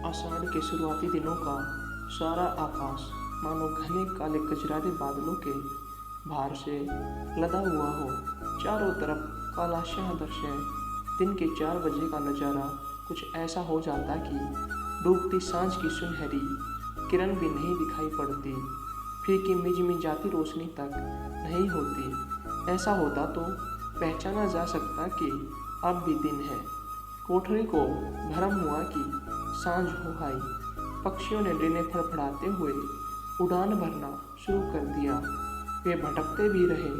आषाढ़ के शुरुआती दिनों का सारा आकाश मानो घने काले कचरारे बादलों के भार से लदा हुआ हो। चारों तरफ काला शाह दृश्य। दिन के 4 बजे का नज़ारा कुछ ऐसा हो जाता कि डूबती सांझ की सुनहरी किरण भी नहीं दिखाई पड़ती, फीकी मिजाती रोशनी तक नहीं होती। ऐसा होता तो पहचाना जा सकता कि अब भी दिन है। कोठरी को भरम हुआ कि सांझ हो आई। पक्षियों ने डिने फड़फड़ाते हुए उड़ान भरना शुरू कर दिया। वे भटकते भी रहे,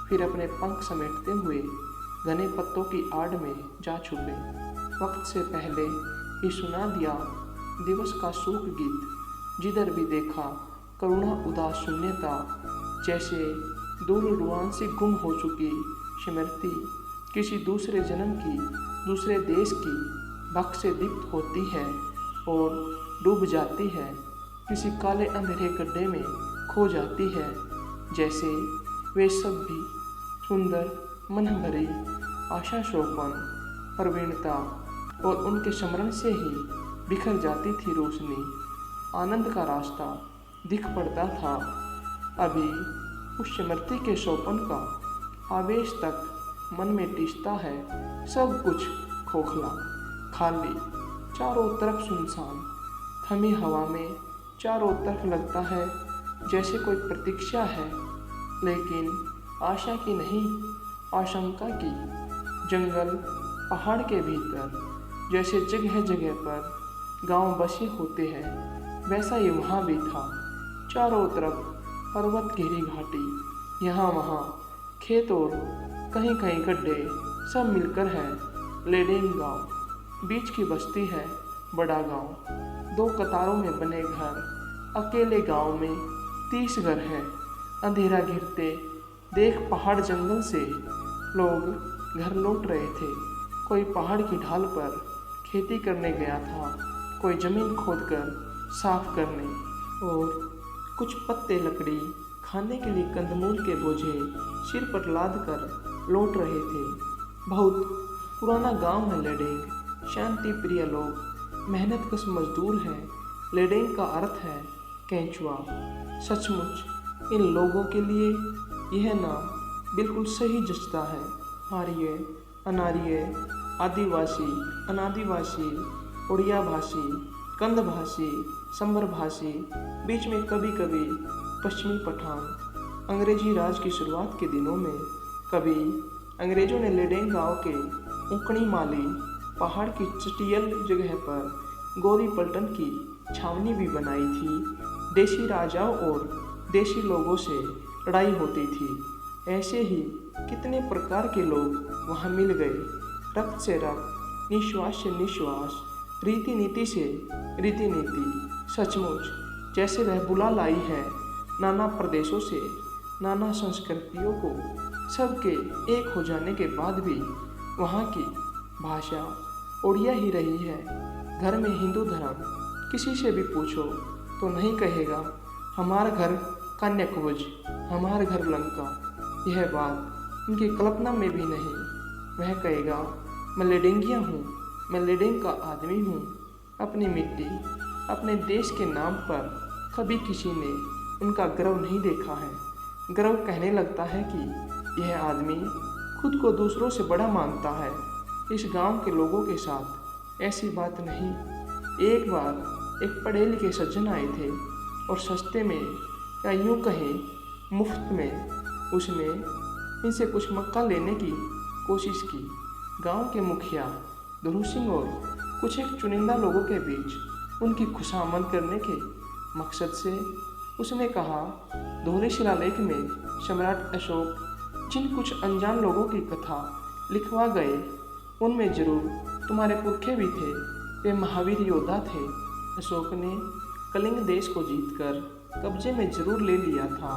फिर अपने पंख समेटते हुए घने पत्तों की आड़ में जा छुपे। वक्त से पहले ही सुना दिया दिवस का शोक गीत। जिधर भी देखा करुणा उदास शून्यता, जैसे दूर रुआन से गुम हो चुकी स्मृति किसी दूसरे जन्म की, दूसरे देश की भक से दीप्त होती है और डूब जाती है, किसी काले अंधेरे गड्ढे में खो जाती है। जैसे वे सब भी सुंदर मन भरी आशा, शोभन, प्रवीणता और उनके स्मरण से ही बिखर जाती थी रोशनी। आनंद का रास्ता दिख पड़ता था। अभी उस स्मृति के सोपन का आवेश तक मन में टिसता है। सब कुछ खोखला, खाली, चारों तरफ सुनसान। थमी हवा में चारों तरफ लगता है जैसे कोई प्रतीक्षा है, लेकिन आशा की नहीं, आशंका की। जंगल, पहाड़ के भीतर जैसे जगह जगह पर गांव बसे होते हैं, वैसा ही वहाँ भी था। चारों तरफ पर्वत घिरी घाटी, यहाँ वहाँ खेत और कहीं कहीं गड्ढे, सब मिलकर है लेडेन गांव। बीच की बस्ती है बड़ा गांव। 2 कतारों में बने घर। अकेले गांव में 30 घर हैं। अंधेरा घिरते देख पहाड़ जंगल से लोग घर लौट रहे थे। कोई पहाड़ की ढाल पर खेती करने गया था, कोई जमीन खोदकर साफ करने, और कुछ पत्ते लकड़ी खाने के लिए कंदमूल के बोझे सिर पर लाद कर लौट रहे थे। बहुत पुराना गांव है लेडेंग। शांति प्रिय लोग, मेहनतकश मजदूर हैं। लेडेंग का अर्थ है केंचुआ। सचमुच इन लोगों के लिए यह नाम बिल्कुल सही जचता है। आर्य, अनार्य, आदिवासी, अनादिवासी, उड़िया भाषी, कंद भाषी, संबर भाषी, बीच में कभी कभी पश्चिमी पठान। अंग्रेजी राज की शुरुआत के दिनों में कभी अंग्रेजों ने लेडेंग गांव के उकड़ी माली पहाड़ की चटियल जगह पर गोरी पलटन की छावनी भी बनाई थी। देशी राजाओं और देशी लोगों से लड़ाई होती थी। ऐसे ही कितने प्रकार के लोग वहाँ मिल गए, रक्त से रक्त, निश्वास से निश्वास, रीति नीति से रीति नीति। सचमुच जैसे वह बुला लाई है नाना प्रदेशों से, नाना संस्कृतियों को। सबके एक हो जाने के बाद भी वहाँ की भाषा उड़िया ही रही है। घर में हिंदू धर्म, किसी से भी पूछो तो नहीं कहेगा हमारा घर कन्याकुब्ज, हमारा घर लंका। यह बात उनकी कल्पना में भी नहीं। वह कहेगा मैं लेडेंगिया हूँ, मैं लेडेंग का आदमी हूँ। अपनी मिट्टी, अपने देश के नाम पर कभी किसी ने उनका गर्व नहीं देखा है। गर्व कहने लगता है कि यह आदमी खुद को दूसरों से बड़ा मानता है। इस गांव के लोगों के साथ ऐसी बात नहीं। एक बार एक पढ़े लिखे सज्जन आए थे और सस्ते में, या यूँ कहें मुफ्त में, उसने इनसे कुछ मक्का लेने की कोशिश की। गांव के मुखिया ध्रुव सिंह और कुछ एक चुनिंदा लोगों के बीच उनकी खुशामद करने के मकसद से उसने कहा, दोहरे शिलालेख में सम्राट अशोक जिन कुछ अनजान लोगों की कथा लिखवा गए, उनमें जरूर तुम्हारे पुरखे भी थे। वे महावीर योद्धा थे। अशोक ने कलिंग देश को जीतकर कब्जे में जरूर ले लिया था।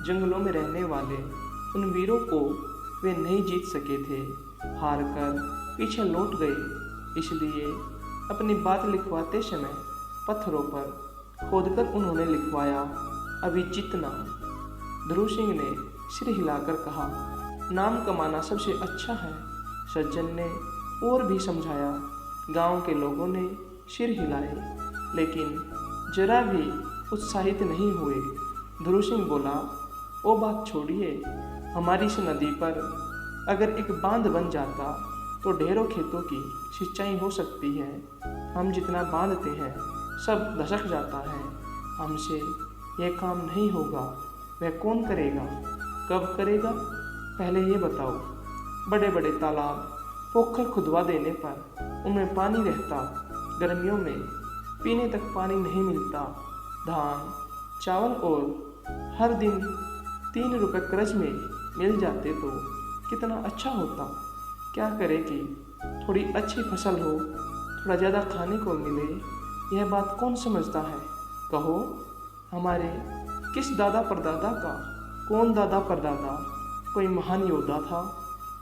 जंगलों में रहने वाले उन वीरों को वे नहीं जीत सके थे, हार कर पीछे लौट गए। इसलिए अपनी बात लिखवाते समय पत्थरों पर खोदकर उन्होंने लिखवाया, अभिजीत नाम। ध्रुव सिंह ने सिर हिलाकर कहा, नाम कमाना सबसे अच्छा है। सज्जन ने और भी समझाया। गांव के लोगों ने सिर हिलाए। लेकिन जरा भी उत्साहित नहीं हुए। ध्रुव सिंह बोला, वो बात छोड़िए, हमारी इस नदी पर अगर एक बांध बन जाता तो ढेरों खेतों की सिंचाई हो सकती है। हम जितना बांधते हैं सब धसक जाता है। हमसे यह काम नहीं होगा। वह कौन करेगा? कब करेगा? पहले ये बताओ। बड़े बड़े तालाब पोखर खुदवा देने पर उनमें पानी रहता, गर्मियों में पीने तक पानी नहीं मिलता। धान चावल और हर दिन 3 रुपए कर्ज में मिल जाते तो कितना अच्छा होता। क्या करे कि थोड़ी अच्छी फसल हो, थोड़ा ज़्यादा खाने को मिले। यह बात कौन समझता है? कहो, हमारे किस दादा परदादा का, कौन दादा परदादा कोई महान योद्धा था?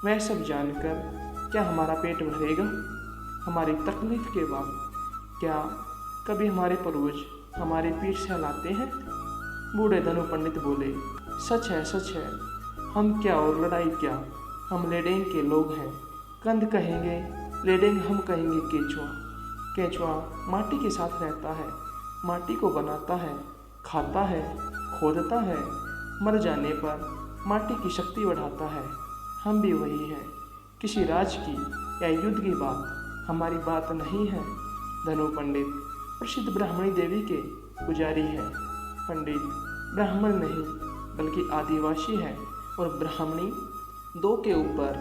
वह सब जानकर क्या हमारा पेट भरेगा? हमारी तकलीफ के बाद क्या कभी हमारे पूर्वज हमारे पीठ सहलाते हैं? बूढ़े धनु पंडित बोले, सच है, सच है। हम क्या और लड़ाई क्या, हम लेडेंग के लोग हैं। कंद कहेंगे लेडेंग, हम कहेंगे केचुआ। केचुआ माटी के साथ रहता है, माटी को बनाता है, खाता है, खोदता है, मर जाने पर माटी की शक्ति बढ़ाता है। हम भी वही हैं। किसी राज की या युद्ध की बात हमारी बात नहीं है। धनु पंडित प्रसिद्ध ब्राह्मणी देवी के पुजारी है। पंडित ब्राह्मण नहीं बल्कि आदिवासी है और ब्राह्मणी 2 के ऊपर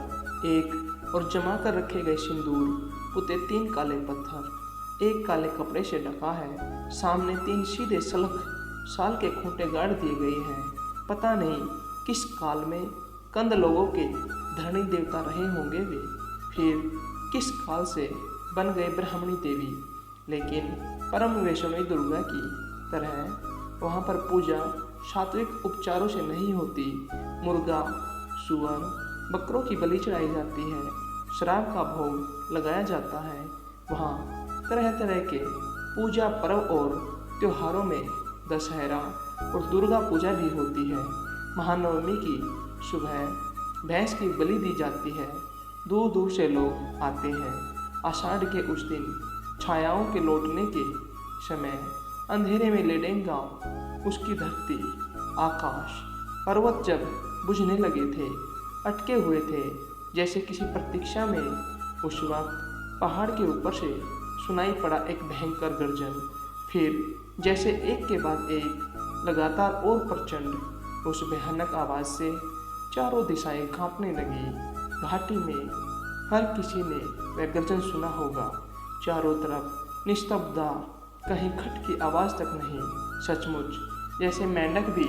1 और जमा कर रखे गए सिंदूर पुते 3 काले पत्थर, 1 काले कपड़े से ढका है। सामने 3 सीधे सलख साल के खूंटे गाड़ दिए गए हैं। पता नहीं किस काल में कंद लोगों के धरणी देवता रहे होंगे वे, फिर किस काल से बन गए ब्राह्मणी देवी। लेकिन परम वैष्णवी दुर्गा की तरह वहाँ पर पूजा सात्विक उपचारों से नहीं होती। मुर्गा, सुअर, बकरों की बलि चढ़ाई जाती है, शराब का भोग लगाया जाता है। वहाँ तरह तरह के पूजा पर्व और त्योहारों में दशहरा और दुर्गा पूजा भी होती है। महानवमी की सुबह भैंस की बलि दी जाती है। दूर दूर से लोग आते हैं। आषाढ़ के उस दिन छायाओं के लौटने के समय अंधेरे में लेडेंग गाँव, उसकी धरती, आकाश, पर्वत जब बुझने लगे थे, अटके हुए थे जैसे किसी प्रतीक्षा में, उस वक्त पहाड़ के ऊपर से सुनाई पड़ा एक भयंकर गर्जन। फिर जैसे एक के बाद एक लगातार और प्रचंड, उस भयानक आवाज़ से चारों दिशाएं कांपने लगी। घाटी में हर किसी ने वह गर्जन सुना होगा। चारों तरफ निस्तब्धता, कहीं खट की आवाज़ तक नहीं। सचमुच जैसे मेंढक भी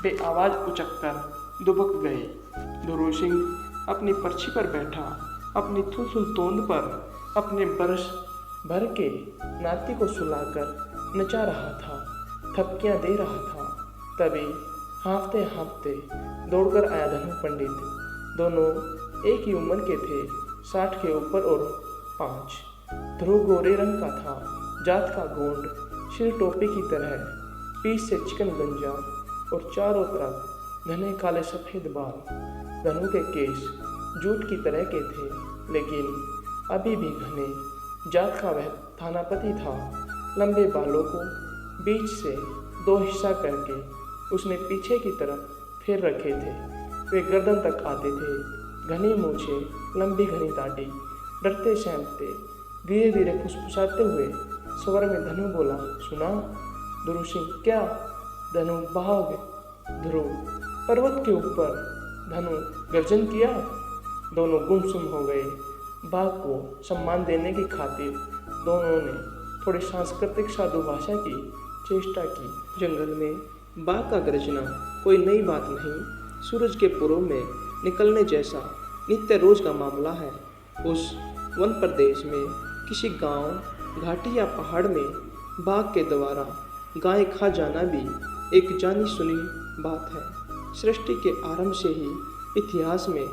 बेआवाज़ उचककर दुबक गए। ध्रुव सिंह अपनी पर्ची पर बैठा, अपनी थुथुल तोंद पर अपने बरस भर के नाती को सुलाकर नचा रहा था, थपकियाँ दे रहा था। तभी हाँफते हाँफते दौड़कर आया धनु पंडित। दोनों एक ही उम्र के थे, 60 के ऊपर और 5। ध्रुव गोरे रंग का था, जात का गोंड, सिर टोपी की तरह, पीठ से चिकन गंजा और चारों तरफ घने काले सफ़ेद बाल। धनु के केस जूट की तरह के थे, लेकिन अभी भी घने। जात का वह थानापति था। लंबे बालों को बीच से 2 हिस्सा करके उसने पीछे की तरफ फेर रखे थे। वे गर्दन तक आते थे। घनी मूछे, लंबी घनी दाढ़ी। डरते सहमते धीरे धीरे फुसफुसाते हुए स्वर में धनु बोला, सुना? ध्रुव सिंह, क्या? धनु भाग। ध्रुव पर्वत के ऊपर। धनु गर्जन किया। दोनों गुमसुम हो गए। बाघ को सम्मान देने की खातिर दोनों ने थोड़ी सांस्कृतिक साधु भाषा की चेष्टा की। जंगल में बाघ का गर्जना कोई नई बात नहीं, सूरज के पूर्व में निकलने जैसा नित्य रोज का मामला है। उस वन प्रदेश में किसी गांव, घाटी या पहाड़ में बाघ के द्वारा गाय खा जाना भी एक जानी सुनी बात है। सृष्टि के आरंभ से ही इतिहास में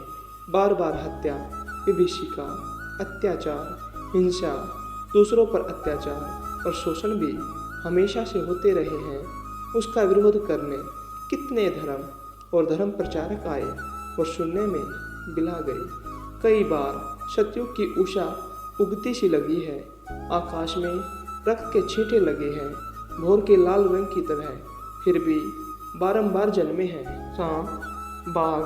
बार बार हत्या, विभीषिका, अत्याचार, हिंसा, दूसरों पर अत्याचार और शोषण भी हमेशा से होते रहे हैं। उसका विरोध करने कितने धर्म और धर्म प्रचारक आए और सुनने में बिला गए। कई बार सत्युग की उषा उगती सी लगी है। आकाश में रक्त के छींटे लगे हैं, भोर के लाल रंग की तरह, फिर भी बारंबार जन्मे हैं। सांप, बाघ,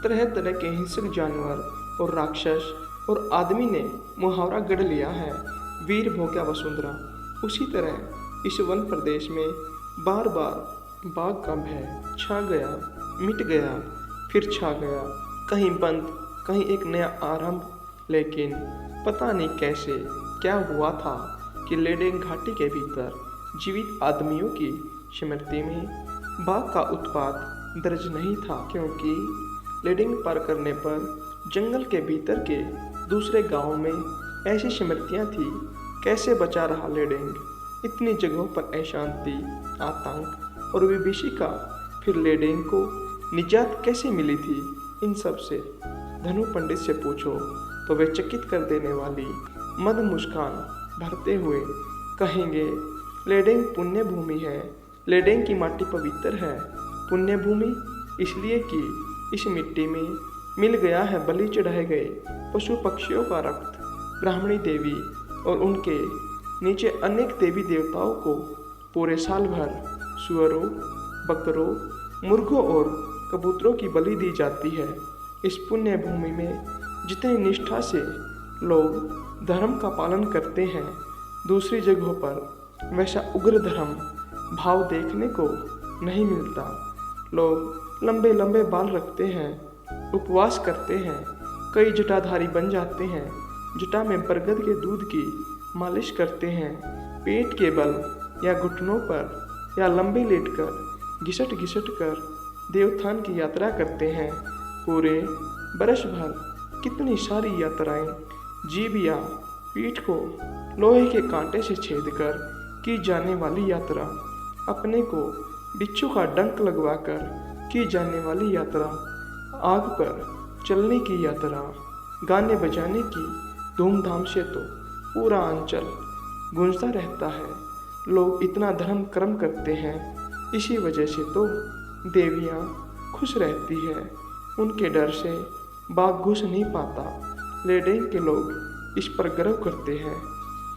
तरह तरह के हिंसक जानवर और राक्षस और आदमी ने मुहावरा गढ़ लिया है, वीर भोग्या वसुंधरा। उसी तरह इस वन प्रदेश में बार बार बाघ का भय छा गया, मिट गया, फिर छा गया, कहीं बंद, कहीं एक नया आरंभ। लेकिन पता नहीं कैसे क्या हुआ था कि लेडेंग घाटी के भीतर जीवित आदमियों की स्मृति में बाघ का उत्पात दर्ज नहीं था, क्योंकि लेडेंग पार करने पर जंगल के भीतर के दूसरे गांवों में ऐसी स्मृतियां थी। कैसे बचा रहा लेडेंग इतनी जगहों पर अशांति, आतंक और विभीषिका? फिर लेडेंग को निजात कैसे मिली थी? इन सब से धनु पंडित से पूछो तो वे चकित कर देने वाली मद मुस्कान भरते हुए कहेंगे, लेडेंग पुण्य भूमि है, लेडेंग की माटी पवित्र है। पुण्य भूमि इसलिए कि इस मिट्टी में मिल गया है बलि चढ़ाए गए पशु पक्षियों का रक्त। ब्राह्मणी देवी और उनके नीचे अनेक देवी देवताओं को पूरे साल भर सुअरों, बकरों, मुर्गों और कबूतरों की बलि दी जाती है। इस पुण्य भूमि में जितनी निष्ठा से लोग धर्म का पालन करते हैं, दूसरी जगहों पर वैसा उग्र धर्म भाव देखने को नहीं मिलता। लोग लंबे लंबे बाल रखते हैं, उपवास करते हैं, कई जटाधारी बन जाते हैं, जटा में बरगद के दूध की मालिश करते हैं, पेट के बल या घुटनों पर या लंबे लेटकर घिसट घिसट कर देवथान की यात्रा करते हैं। पूरे बरस भर कितनी सारी यात्राएं जीभ या पीठ को लोहे के कांटे से छेद कर की जाने वाली यात्रा, अपने को बिच्छू का डंक लगवाकर की जाने वाली यात्रा, आग पर चलने की यात्रा, गाने बजाने की धूमधाम से तो पूरा अंचल गूंजता रहता है। लोग इतना धर्म कर्म करते हैं, इसी वजह से तो देवियाँ खुश रहती है, उनके डर से बाघ घुस नहीं पाता। लेडेंग के लोग इस पर गर्व करते हैं।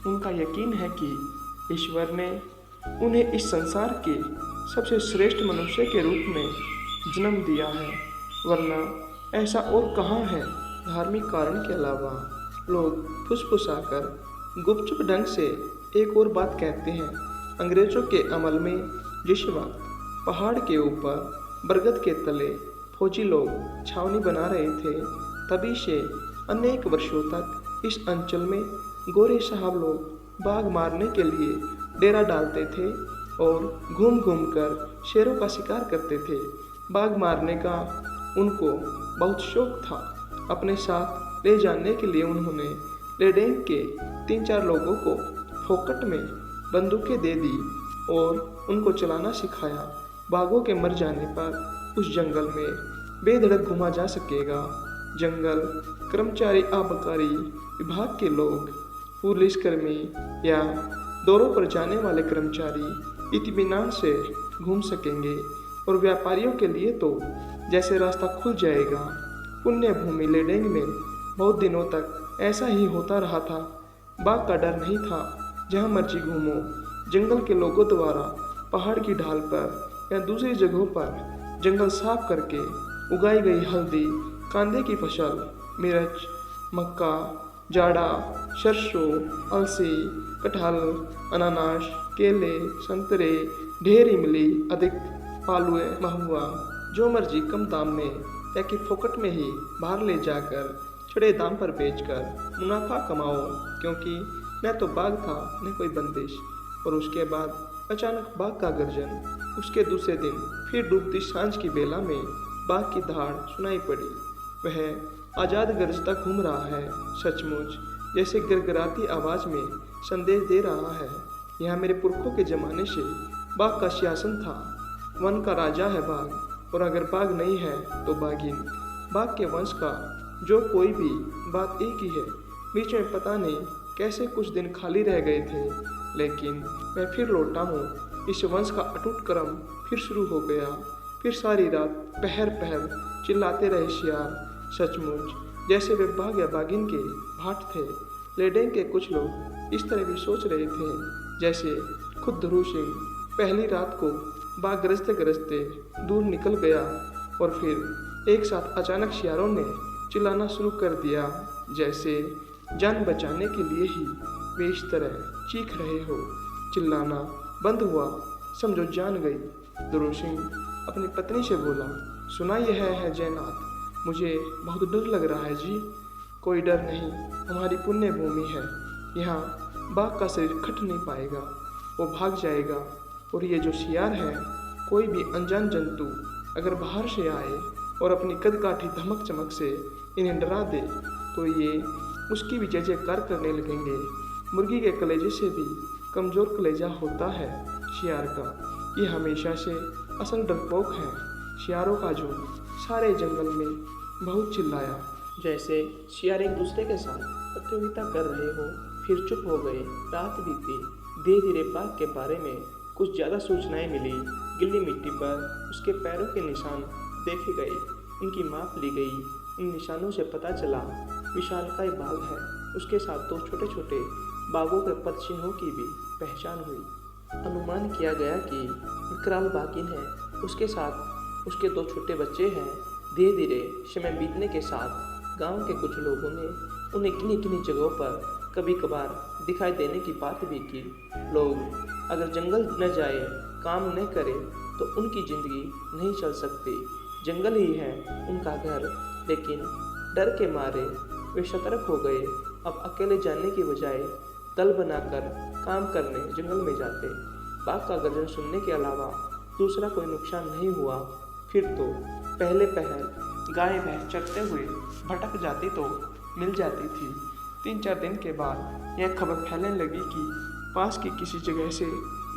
उनका यकीन है कि ईश्वर ने उन्हें इस संसार के सबसे श्रेष्ठ मनुष्य के रूप में जन्म दिया है, वरना ऐसा और कहाँ है। धार्मिक कारण के अलावा लोग फुसफुसाकर गुपचुप ढंग से एक और बात कहते हैं। अंग्रेजों के अमल में जिस वक्त पहाड़ के ऊपर बरगद के तले फौजी लोग छावनी बना रहे थे, तभी से अनेक वर्षों तक इस अंचल में गोरे साहब लोग बाघ मारने के लिए डेरा डालते थे और घूम घूम कर शेरों का शिकार करते थे। बाघ मारने का उनको बहुत शौक था। अपने साथ ले जाने के लिए उन्होंने लेडेंग के 3-4 लोगों को फोकट में बंदूकें दे दी और उनको चलाना सिखाया। बाघों के मर जाने पर उस जंगल में बेधड़क घुमा जा सकेगा। जंगल कर्मचारी, आबकारी विभाग के लोग, पुलिसकर्मी या दौरों पर जाने वाले कर्मचारी इत्मीनान से घूम सकेंगे और व्यापारियों के लिए तो जैसे रास्ता खुल जाएगा। पुण्य भूमि लेडेंग में बहुत दिनों तक ऐसा ही होता रहा था। बाघ का डर नहीं था, जहाँ मर्जी घूमो। जंगल के लोगों द्वारा पहाड़ की ढाल पर या दूसरी जगहों पर जंगल साफ करके उगाई गई हल्दी, कांदे की फसल, मिर्च, मक्का, जाड़ा, सरसों, अलसी, कटहल, अनानास, केले, संतरे, ढेर इमली, अधिक पालुए, महुआ, जो मर्जी कम दाम में या कि फोकट में ही बाहर ले जाकर छड़े दाम पर बेचकर मुनाफा कमाओ, क्योंकि न तो बाघ था न कोई बंदिश। और उसके बाद अचानक बाघ का गर्जन। उसके दूसरे दिन फिर डूबती सांझ की बेला में बाघ की दहाड़ सुनाई पड़ी। वह आज़ाद गरजता घूम रहा है, सचमुच जैसे गरगराती आवाज़ में संदेश दे रहा है। यहाँ मेरे पुरखों के ज़माने से बाघ का शासन था। वन का राजा है बाघ, और अगर बाघ नहीं है तो बाघिन। बाघ के वंश का जो कोई भी बात एक ही है। बीच में पता नहीं कैसे कुछ दिन खाली रह गए थे, लेकिन मैं फिर लौटा हूँ। इस वंश का अटूट क्रम फिर शुरू हो गया। फिर सारी रात पहर पहर चिल्लाते रहे शियार, सचमुच जैसे वे बाघ या बाघिन के भाट थे। लेडेंग के कुछ लोग इस तरह भी सोच रहे थे जैसे खुद ध्रुव सिंह पहली रात को बाघ गरजते गरजते दूर निकल गया और फिर एक साथ अचानक शियारों ने चिल्लाना शुरू कर दिया, जैसे जान बचाने के लिए ही वे इस तरह चीख रहे हो। चिल्लाना बंद हुआ, समझो जान गई। ध्रुव सिंह अपनी पत्नी से बोला, सुना यह है जयनाथ, मुझे बहुत डर लग रहा है जी। कोई डर नहीं, हमारी पुण्य भूमि है, यहाँ बाघ का शरीर खट नहीं पाएगा, वो भाग जाएगा। और ये जो शियार है, कोई भी अनजान जंतु अगर बाहर से आए और अपनी कदकाठी धमक चमक से इन्हें डरा दे तो ये उसकी भी जय जयकार करने लगेंगे। मुर्गी के कलेजे से भी कमज़ोर कलेजा होता है शियार का। ये हमेशा से असल डरपोक है। शियारों का झुंड सारे जंगल में बहुत चिल्लाया, जैसे शियार एक दूसरे के साथ प्रतियोगिता कर रहे हो। फिर चुप हो गए। रात बीती। धीरे धीरे बाघ के बारे में कुछ ज़्यादा सूचनाएं मिली। गिल्ली मिट्टी पर उसके पैरों के निशान देखे गए, उनकी माप ली गई। इन निशानों से पता चला विशालकाय बाघ है। उसके साथ दो छोटे छोटे बाघों के पदचिन्हों की भी पहचान हुई। अनुमान किया गया कि विकराल बाघिन है, उसके साथ उसके दो छोटे बच्चे हैं। धीरे धीरे समय बीतने के साथ गांव के कुछ लोगों ने उन्हें किन्हीं किन्हीं जगहों पर कभी कभार दिखाई देने की बात भी की। लोग अगर जंगल न जाए, काम न करे तो उनकी ज़िंदगी नहीं चल सकती। जंगल ही है उनका घर, लेकिन डर के मारे वे सतर्क हो गए। अब अकेले जाने की बजाय दल बनाकर काम करने जंगल में जाते। बाघ का गर्जन सुनने के अलावा दूसरा कोई नुकसान नहीं हुआ। फिर तो पहले पहर गाय भैंस चरते हुए भटक जाती तो मिल जाती थी। 3-4 दिन के बाद यह खबर फैलने लगी कि पास की किसी जगह से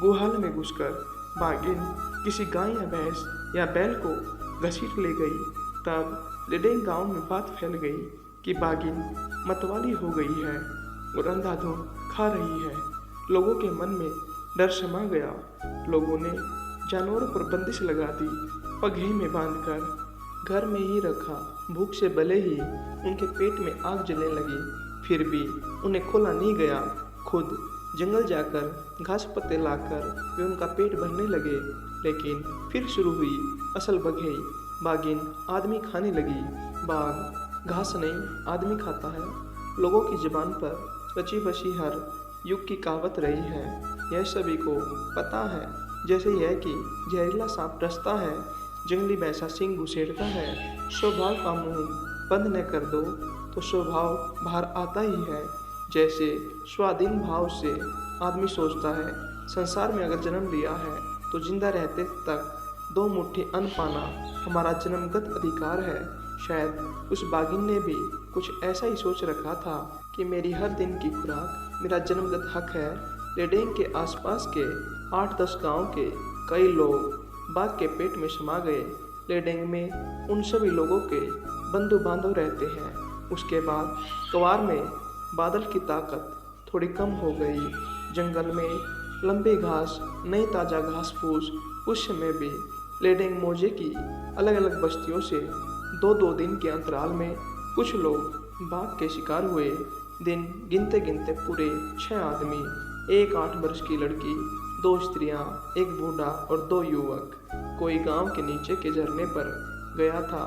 गुहाल में घुसकर बाघिन किसी गाय या भैंस या बैल को घसीट ले गई। तब लिडेंग गांव में बात फैल गई कि बाघिन मतवाली हो गई है और अंधाधुंध खा रही है। लोगों के मन में डर समा गया। लोगों ने जानवरों पर बंदिश लगा दी, पगही में बांधकर घर में ही रखा। भूख से भले ही उनके पेट में आग जलने लगी, फिर भी उन्हें खोला नहीं गया। खुद जंगल जाकर घास पत्ते लाकर वे उनका पेट भरने लगे। लेकिन फिर शुरू हुई असल बघेई। बाघिन आदमी खाने लगी। बाघ घास नहीं आदमी खाता है। लोगों की जुबान पर रची बसी हर युग की कहावत रही है, यह सभी को पता है। जैसे यह कि जहरीला सांप डसता है, जंगली भैंसा सिंह घुसेड़ता है। स्वभाव का मुंह बंद न कर दो तो स्वभाव बाहर आता ही है। जैसे स्वाधीन भाव से आदमी सोचता है, संसार में अगर जन्म लिया है तो जिंदा रहते तक 2 मुट्ठी अन्न पाना हमारा जन्मगत अधिकार है। शायद उस बाघिन ने भी कुछ ऐसा ही सोच रखा था कि मेरी हर दिन की खुराक मेरा जन्मगत हक है। लेडेंग के आसपास के 8-10 गांव के कई लोग बाघ के पेट में समा गए। लेडेंग में उन सभी लोगों के बंधु बांधव रहते हैं। उसके बाद कवार में बादल की ताकत थोड़ी कम हो गई। जंगल में लंबे घास, नई ताज़ा घास फूस। उस समय भी लेडेंग मौजे की अलग अलग बस्तियों से 2-2 दिन के अंतराल में कुछ लोग बाघ के शिकार हुए। दिन गिनते गिनते पूरे 6 आदमी, एक 8 वर्ष की लड़की, 2 स्त्रियां, एक बूढ़ा और 2 युवक कोई गांव के नीचे के झरने पर गया था।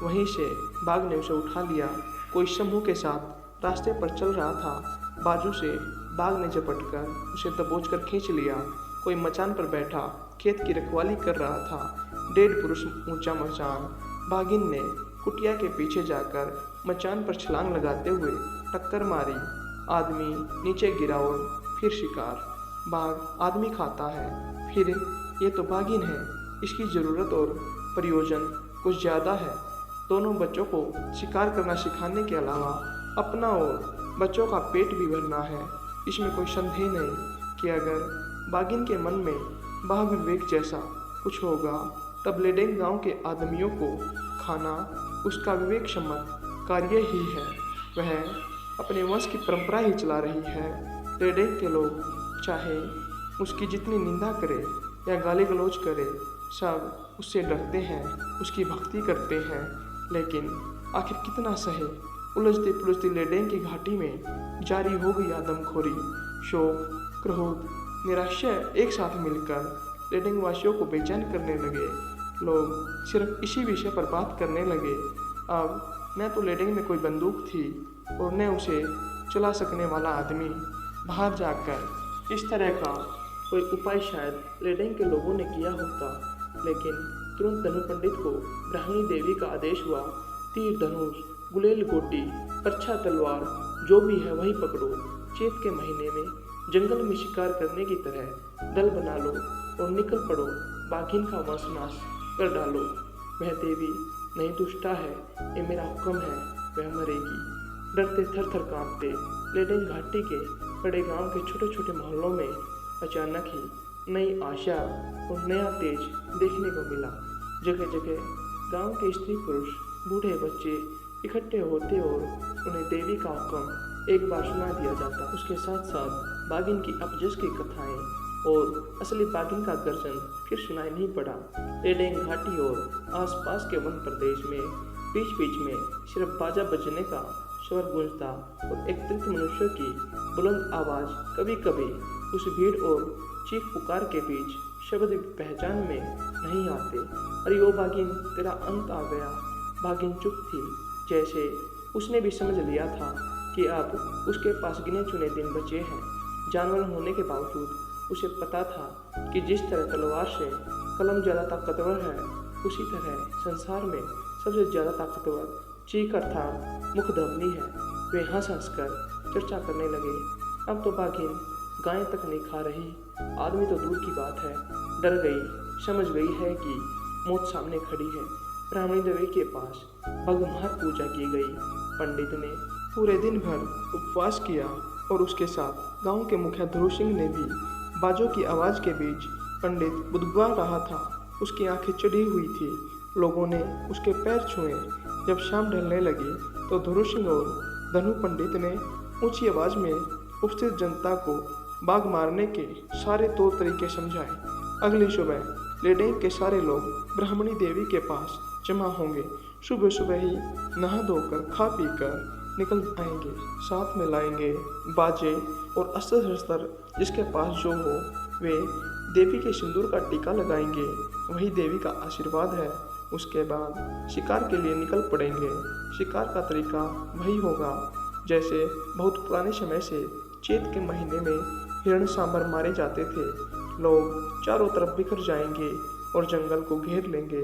वहीं से बाघ ने उसे उठा लिया। कोई समूह के साथ रास्ते पर चल रहा था। बाजू से बाघ ने झपटकर उसे दबोचकर खींच लिया। कोई मचान पर बैठा खेत की रखवाली कर रहा था। 1.5 पुरुष ऊंचा मचान। बाघिन ने कुटिया के पीछे जाकर मचान पर छलांग लगाते हुए टक्कर मारी। आदमी नीचे गिरा और फिर शिकार। बाघ आदमी खाता है, फिर ये तो बाघिन है। इसकी ज़रूरत और प्रयोजन कुछ ज़्यादा है। दोनों बच्चों को शिकार करना सिखाने के अलावा अपना और बच्चों का पेट भी भरना है। इसमें कोई संदेह नहीं कि अगर बाघिन के मन में बाघ विवेक जैसा कुछ होगा तब लेडेंग गांव के आदमियों को खाना उसका विवेक सम्मत कार्य ही है। वह अपने वंश की परंपरा ही चला रही है। लेडेंग के लोग चाहे उसकी जितनी निंदा करे या गाली गलौज करे, सब उससे डरते हैं, उसकी भक्ति करते हैं। लेकिन आखिर कितना सहे। उलझती पुलझती लेडेंग की घाटी में जारी हो गई आदमखोरी। शोक, क्रोध, निराशय एक साथ मिलकर लेडिंग वासियों को बेचैन करने लगे। लोग सिर्फ इसी विषय पर बात करने लगे। अब न तो लेडिंग में कोई बंदूक थी और न उसे चला सकने वाला आदमी। बाहर जाकर इस तरह का कोई उपाय शायद लेडिंग के लोगों ने किया होता, लेकिन तुरंत धनु पंडित को ब्राह्मणी देवी का आदेश हुआ, तीर धनुष, गुलेल गोटी, परछा तलवार, जो भी है वही पकड़ो। चैत के महीने में जंगल में शिकार करने की तरह दल बना लो और निकल पड़ो, बाघिन का वंशनाश कर डालो। वह देवी नहीं दुष्टा है, ये मेरा हुक्म है, वह मरेगी। डरते थर थर कांपते लेडिंग घाटी के बड़े गांव के छोटे छोटे मोहल्लों में अचानक ही नई आशा और नया तेज देखने को मिला। जगह जगह गांव के स्त्री पुरुष, बूढ़े बच्चे इकट्ठे होते और उन्हें देवी का हुक्म एक बार सुना दिया जाता। उसके साथ साथ बाघिन की अपजस की कथाएं और असली बाघिन का गर्जन फिर सुनाई नहीं पड़ा। लेडिंग घाटी और आसपास के वन प्रदेश में बीच बीच में सिर्फ बाजा बजने का स्वर गूंजता और एक तृप्त मनुष्य की बुलंद आवाज कभी कभी उस भीड़ और चीख पुकार के बीच शब्द पहचान में नहीं आते। अरे ओ बाघिन, तेरा अंत आ गया। बाघिन चुप थी, जैसे उसने भी समझ लिया था कि अब उसके पास गिने चुने दिन बचे हैं। जानवर होने के बावजूद उसे पता था कि जिस तरह तलवार से कलम ज़्यादा ताकतवर है, उसी तरह संसार में सबसे ज़्यादा ताकतवर चीख अर्थात मुखधमनी है। वे हंस हंस कर चर्चा करने लगे। अब तो बाघिन गाय तक नहीं खा रही, आदमी तो दूर की बात है। डर गई, समझ गई है कि मौत सामने खड़ी है। ब्राह्मणी देवी के पास भगमार पूजा की गई। पंडित ने पूरे दिन भर उपवास किया और उसके साथ गांव के मुखिया ध्रुव सिंह ने भी। बाजों की आवाज़ के बीच पंडित बुदबुदा रहा था, उसकी आंखें चढ़ी हुई थी। लोगों ने उसके पैर छुए। जब शाम ढलने लगी तो ध्रुव सिंह और धनु पंडित ने ऊंची आवाज़ में उपस्थित जनता को बाघ मारने के सारे तौर तरीके समझाए। अगली सुबह लेडिंग के सारे लोग ब्राह्मणी देवी के पास जमा होंगे। सुबह सुबह ही नहा धोकर खा पी कर निकल आएंगे। साथ में लाएंगे बाजे और अस्त्र शस्त्र, जिसके पास जो हो वे देवी के सिंदूर का टीका लगाएंगे। वही देवी का आशीर्वाद है। उसके बाद शिकार के लिए निकल पड़ेंगे। शिकार का तरीका वही होगा जैसे बहुत पुराने समय से चैत के महीने में हिरण सांभर मारे जाते थे। लोग चारों तरफ बिखर जाएंगे और जंगल को घेर लेंगे।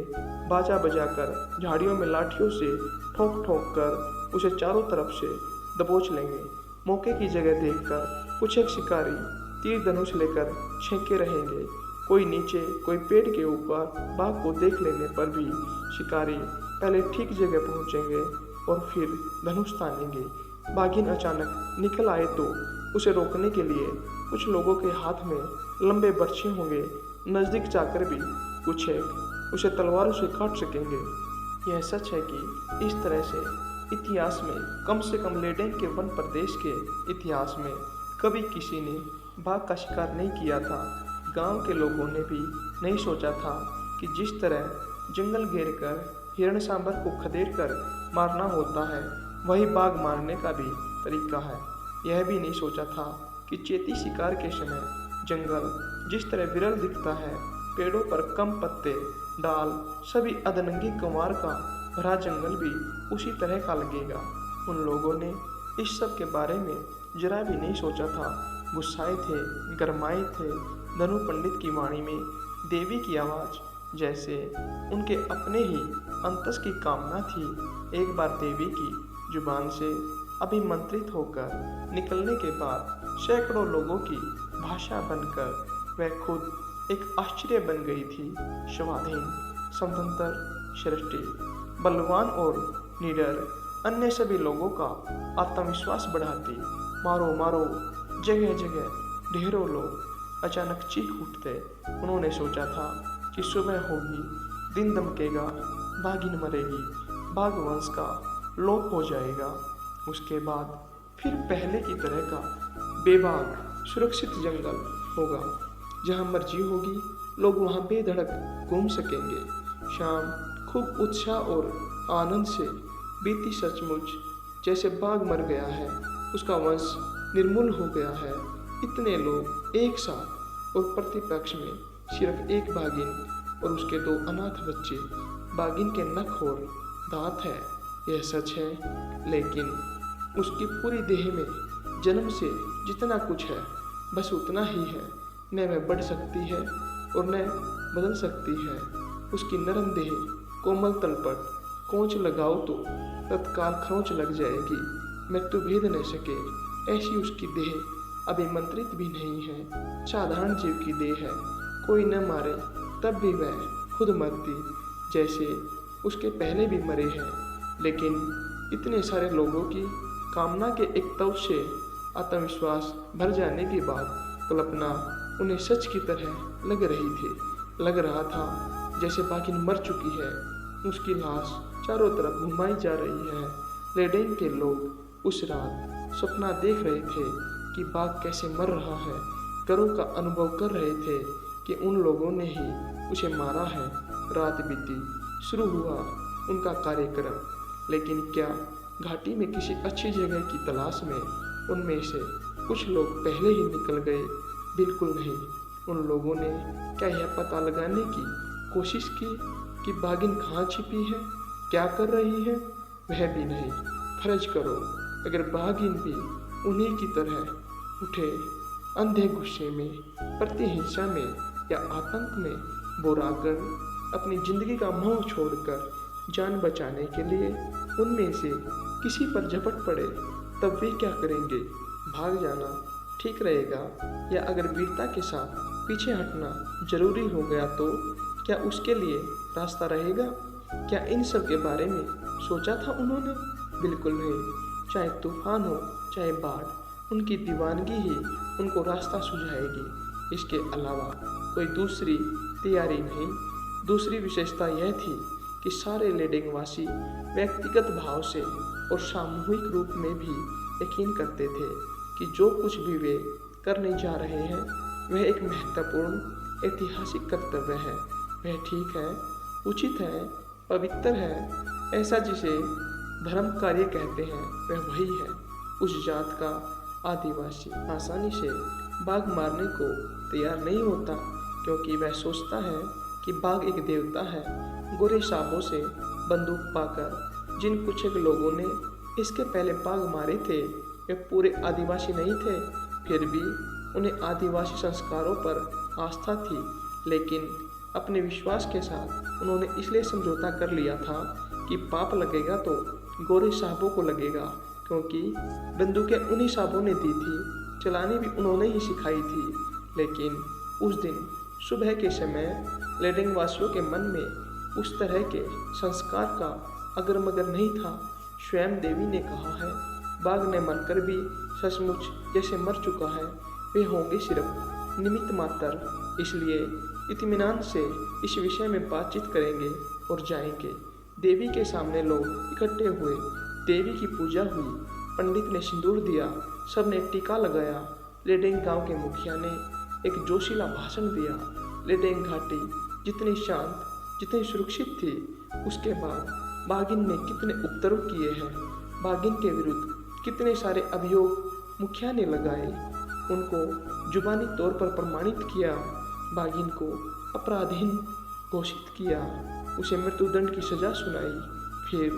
बाजा बजाकर झाड़ियों में लाठियों से ठोक ठोक कर उसे चारों तरफ से दबोच लेंगे। मौके की जगह देखकर कुछ एक शिकारी तीर धनुष लेकर छेंके रहेंगे। कोई नीचे, कोई पेड़ के ऊपर। बाघ को देख लेने पर भी शिकारी पहले ठीक जगह पहुंचेंगे और फिर धनुष तानेंगे। बाघिन अचानक निकल आए तो उसे रोकने के लिए कुछ लोगों के हाथ में लंबे बर्छे होंगे। नज़दीक जाकर भी कुछ एक उसे तलवारों से काट सकेंगे। यह सच है कि इस तरह से इतिहास में, कम से कम लेडिंग के वन प्रदेश के इतिहास में कभी किसी ने बाघ का शिकार नहीं किया था। गांव के लोगों ने भी नहीं सोचा था कि जिस तरह जंगल घेर कर हिरण सांभर को खदेड़ कर मारना होता है, वही बाघ मारने का भी तरीका है। यह भी नहीं सोचा था कि चेती शिकार के समय जंगल जिस तरह विरल दिखता है, पेड़ों पर कम पत्ते, डाल, सभी अधनंगी कुमार का भरा जंगल भी उसी तरह का लगेगा। उन लोगों ने इस सब के बारे में जरा भी नहीं सोचा था। गुस्साए थे, गरमाए थे। धनु पंडित की वाणी में देवी की आवाज़ जैसे उनके अपने ही अंतस की कामना थी। एक बार देवी की जुबान से अभिमंत्रित होकर निकलने के बाद सैकड़ों लोगों की भाषा बनकर वह खुद एक आश्चर्य बन गई थी। स्वाधीन, स्वतंत्र, सृष्टि, बलवान और निडर अन्य सभी लोगों का आत्मविश्वास बढ़ाती। मारो मारो, जगह जगह ढेरों लोग अचानक चीख उठते। उन्होंने सोचा था कि सुबह होगी, दिन दमकेगा, बाघिन मरेगी, बाघ वंश का लोप हो जाएगा। उसके बाद फिर पहले की तरह का बेबाक सुरक्षित जंगल होगा, जहाँ मर्जी होगी लोग वहाँ बेधड़क घूम सकेंगे। शाम खूब उत्साह और आनंद से बीती। सचमुच जैसे बाघ मर गया है, उसका वंश निर्मूल हो गया है। इतने लोग एक साथ और प्रतिपक्ष में सिर्फ एक बाघिन और उसके 2 अनाथ बच्चे। बाघिन के नख और दांत है, यह सच है, लेकिन उसकी पूरी देह में जन्म से जितना कुछ है बस उतना ही है। न वह बढ़ सकती है और न बदल सकती है। उसकी नरम देह कोमल तल पर कोंच लगाओ तो तत्काल खरोंच लग जाएगी, मृत्यु भेद न सके। ऐसी उसकी देह अभिमंत्रित भी नहीं है, साधारण जीव की देह है। कोई न मारे तब भी वह खुद मरती, जैसे उसके पहले भी मरे हैं। लेकिन इतने सारे लोगों की कामना के एक तव से आत्मविश्वास भर जाने के बाद कल्पना उन्हें सच की तरह लग रही थी। लग रहा था जैसे बाघिन मर चुकी है, उसकी लाश चारों तरफ घुमाई जा रही है। लेडेन के लोग उस रात सपना देख रहे थे कि बाघ कैसे मर रहा है, करों का अनुभव कर रहे थे कि उन लोगों ने ही उसे मारा है। रात बीती, शुरू हुआ उनका कार्यक्रम। लेकिन क्या घाटी में किसी अच्छी जगह की तलाश में उनमें से कुछ लोग पहले ही निकल गए? बिल्कुल नहीं। उन लोगों ने क्या यह पता लगाने की कोशिश की कि बाघिन कहाँ छिपी है, क्या कर रही है? वह भी नहीं। फर्ज करो अगर बाघिन भी उन्हीं की तरह उठे, अंधे गुस्से में, प्रतिहिंसा में या आतंक में बोराकर अपनी जिंदगी का मोह छोड़कर जान बचाने के लिए उनमें से किसी पर झपट पड़े, तब वे क्या करेंगे? भाग जाना ठीक रहेगा या अगर वीरता के साथ पीछे हटना जरूरी हो गया तो क्या उसके लिए रास्ता रहेगा? क्या इन सब के बारे में सोचा था उन्होंने? बिल्कुल नहीं। चाहे तूफान हो चाहे बाढ़, उनकी दीवानगी ही उनको रास्ता सुझाएगी। इसके अलावा कोई दूसरी तैयारी नहीं। दूसरी विशेषता यह थी कि सारे लेडेंगवासी व्यक्तिगत भाव से और सामूहिक रूप में भी यकीन करते थे कि जो कुछ भी वे करने जा रहे हैं वह एक महत्वपूर्ण ऐतिहासिक कर्तव्य है। वह ठीक है, उचित है, पवित्र है। ऐसा जिसे धर्म कार्य कहते हैं वह वही है। उस जात का आदिवासी आसानी से बाघ मारने को तैयार नहीं होता, क्योंकि वह सोचता है कि बाघ एक देवता है। गोरे साहबों से बंदूक पाकर जिन कुछ एक लोगों ने इसके पहले बाघ मारे थे वे पूरे आदिवासी नहीं थे। फिर भी उन्हें आदिवासी संस्कारों पर आस्था थी, लेकिन अपने विश्वास के साथ उन्होंने इसलिए समझौता कर लिया था कि पाप लगेगा तो गोरे साहबों को लगेगा, क्योंकि बंदूकें उन्हीं साहबों ने दी थी, चलानी भी उन्होंने ही सिखाई थी। लेकिन उस दिन सुबह के समय लेडेंग वासियों के मन में उस तरह के संस्कार का अगर मगर नहीं था। स्वयं देवी ने कहा है, बाघ ने मरकर भी सचमुच जैसे मर चुका है, वे होंगे सिर्फ निमित्त मात्र। इसलिए इत्मीनान से इस विषय में बातचीत करेंगे और जाएंगे। देवी के सामने लोग इकट्ठे हुए, देवी की पूजा हुई, पंडित ने सिंदूर दिया, सब ने टीका लगाया। लेडेंग गांव के मुखिया ने एक जोशीला भाषण दिया। लेडेंग घाटी जितनी शांत, जितनी सुरक्षित थी, उसके बाद बाघिन ने कितने उपद्रव किए हैं, बाघिन के विरुद्ध कितने सारे अभियोग मुखिया ने लगाए, उनको जुबानी तौर पर प्रमाणित किया, बाघिन को अपराधीन घोषित किया, उसे मृत्युदंड की सजा सुनाई। फिर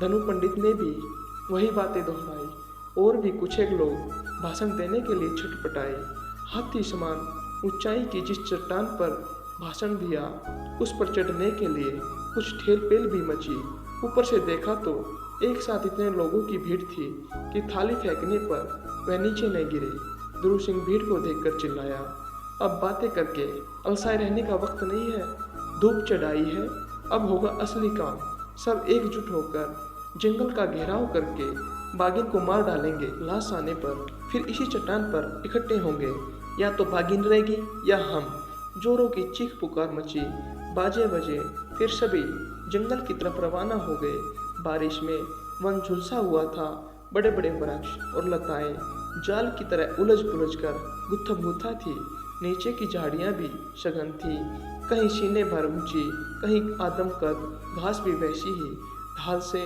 धनु पंडित ने भी वही बातें दोहराई और भी कुछ एक लोग भाषण देने के लिए छटपटाए। हाथी समान ऊंचाई की जिस चट्टान पर भाषण दिया, उस पर चढ़ने के लिए कुछ ठेलपेल भी मची। ऊपर से देखा तो एक साथ इतने लोगों की भीड़ थी कि थाली फेंकने पर वह नीचे न गिरे। ध्रुव सिंह भीड़ को देखकर चिल्लाया, अब बातें करके अलसाए रहने का वक्त नहीं है, धूप चढ़ाई है, अब होगा असली काम। सब एकजुट होकर जंगल का घेराव करके बाघिन को मार डालेंगे। लाश आने पर फिर इसी चट्टान पर इकट्ठे होंगे, या तो बाघिन रहेगी या हम। जोरों की चीख पुकार मची, बाजे बजे, फिर सभी जंगल की तरफ रवाना हो गए। बारिश में वन झुलसा हुआ था, बड़े बड़े वृक्ष और लताएं जाल की तरह उलझ पुलझ कर गुत्थम गुत्था थी। नीचे की झाड़ियां भी सघन थी, कहीं सीने भर ऊंची, कहीं आदमकद, घास भी वैसी ही। ढाल से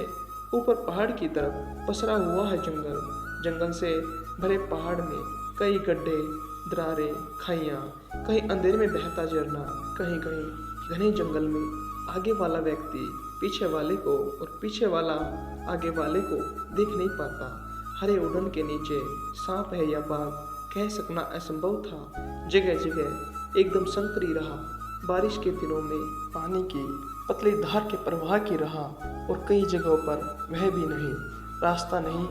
ऊपर पहाड़ की तरफ पसरा हुआ है जंगल। जंगल से भरे पहाड़ में कई गड्ढे, दरारें, खाइयाँ, कहीं अंधेरे में बहता झरना, कहीं कहीं घने जंगल में आगे वाला व्यक्ति पीछे वाले को और पीछे वाला आगे वाले को देख नहीं पाता। हरे उड़न के नीचे सांप है या बाघ कह सकना असंभव था। जगह जगह एकदम संकरी रहा। बारिश के दिनों में पानी की पतली धार के प्रवाह की रहा और कई जगहों पर वह भी नहीं, रास्ता नहीं।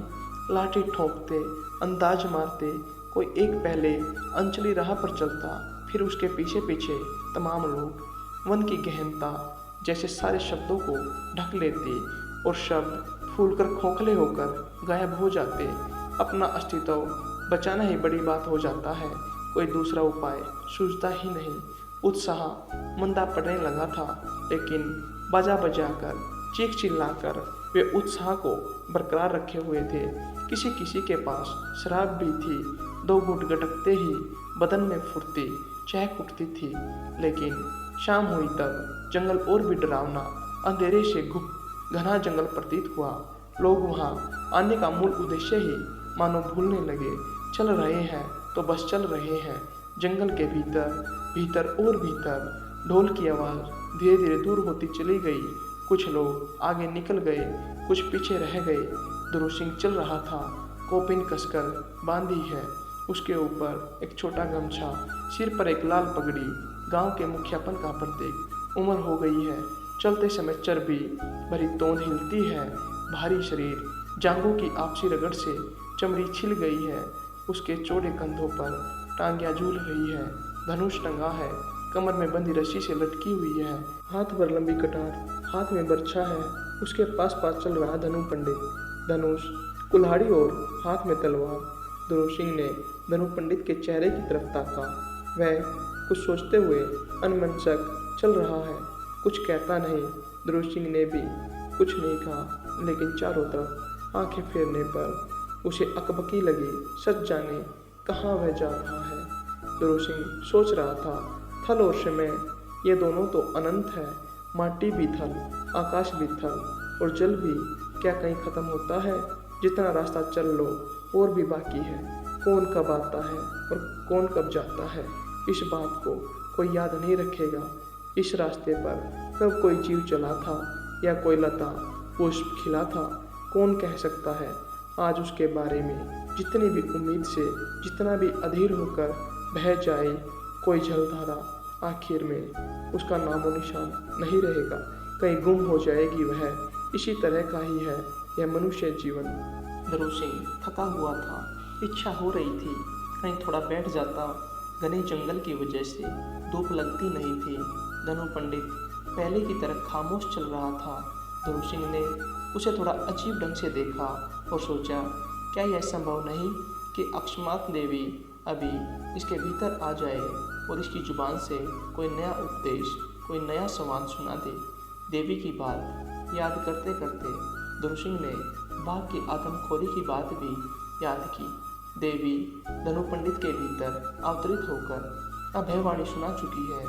लाठी ठोंकते, अंदाज मारते कोई एक पहले अंचली राह पर चलता, फिर उसके पीछे पीछे तमाम लोग। वन की गहनता जैसे सारे शब्दों को ढक लेती और शब्द फूलकर खोखले होकर गायब हो जाते। अपना अस्तित्व बचाना ही बड़ी बात हो जाता है, कोई दूसरा उपाय सूझता ही नहीं। उत्साह मंदा पड़ने लगा था, लेकिन बाजा बजाकर चीख चिल्लाकर वे उत्साह को बरकरार रखे हुए थे। किसी किसी के पास शराब भी थी। 2 घूंट गटकते ही बदन में फुर्ती चहक उठती थी। लेकिन शाम हुई तब जंगल और भी डरावना, अंधेरे से गुप्त घना जंगल प्रतीत हुआ। लोग वहाँ आने का मूल उद्देश्य ही मानो भूलने लगे। चल रहे हैं तो बस चल रहे हैं। जंगल के भीतर भीतर और भीतर ढोल की आवाज़ धीरे धीरे दूर होती चली गई। कुछ लोग आगे निकल गए, कुछ पीछे रह गए। ध्रुव सिंह चल रहा था, कोपिन कसकर बांधी है, उसके ऊपर एक छोटा गमछा, सिर पर एक लाल पगड़ी, गांव के मुखियापन का प्रतीक। उम्र हो गई है, चलते समय चर्बी भरी तोंद हिलती है, भारी शरीर, जांघों की आपसी रगड़ से चमड़ी छिल गई है। उसके चौड़े कंधों पर टांगियां झूल रही है, धनुष टंगा है, कमर में बंधी रस्सी से लटकी हुई है, हाथ भर लंबी कटार, हाथ में बर्छा है। उसके पास पास चल रहा धनु पंडित, धनुष, कुल्हाड़ी और हाथ में तलवार। ध्रुव सिंह ने धनु पंडित के चेहरे की तरफ ताका। वह कुछ सोचते हुए अनमनस्क चल रहा है, कुछ कहता नहीं। ध्रुव सिंह ने भी कुछ नहीं कहा, लेकिन चारों तरफ आंखें फेरने पर उसे अकबकी लगी। सच जाने कहाँ वह जा रहा है। ध्रुव सिंह सोच रहा था, थल और समय ये दोनों तो अनंत है। माटी भी थल, आकाश भी थल और जल भी क्या कहीं खत्म होता है? जितना रास्ता चल लो और भी बाकी है। कौन कब आता है और कौन कब जाता है, इस बात को कोई याद नहीं रखेगा। इस रास्ते पर कब कोई जीव चला था या कोई लता पुष्प खिला था, कौन कह सकता है। आज उसके बारे में जितनी भी उम्मीद से, जितना भी अधीर होकर बह जाए कोई जलधारा, आखिर में उसका नामो निशान नहीं रहेगा। कहीं गुम हो जाएगी वह। इसी तरह का ही है यह मनुष्य जीवन। ध्रुव सिंह थका हुआ था, इच्छा हो रही थी कहीं थोड़ा बैठ जाता। घने जंगल की वजह से धूप लगती नहीं थी। धनु पंडित पहले की तरह खामोश चल रहा था। ध्रुव सिंह ने उसे थोड़ा अजीब ढंग से देखा और सोचा, क्या यह संभव नहीं कि अकस्मात देवी अभी इसके भीतर आ जाए और इसकी जुबान से कोई नया उपदेश, कोई नया संवाद सुना दे। देवी की बात याद करते करते ध्रुव सिंह ने बाघ की आदमखोरी की बात भी याद की। देवी धनु पंडित के भीतर अवतरित होकर अभयवाणी सुना चुकी है।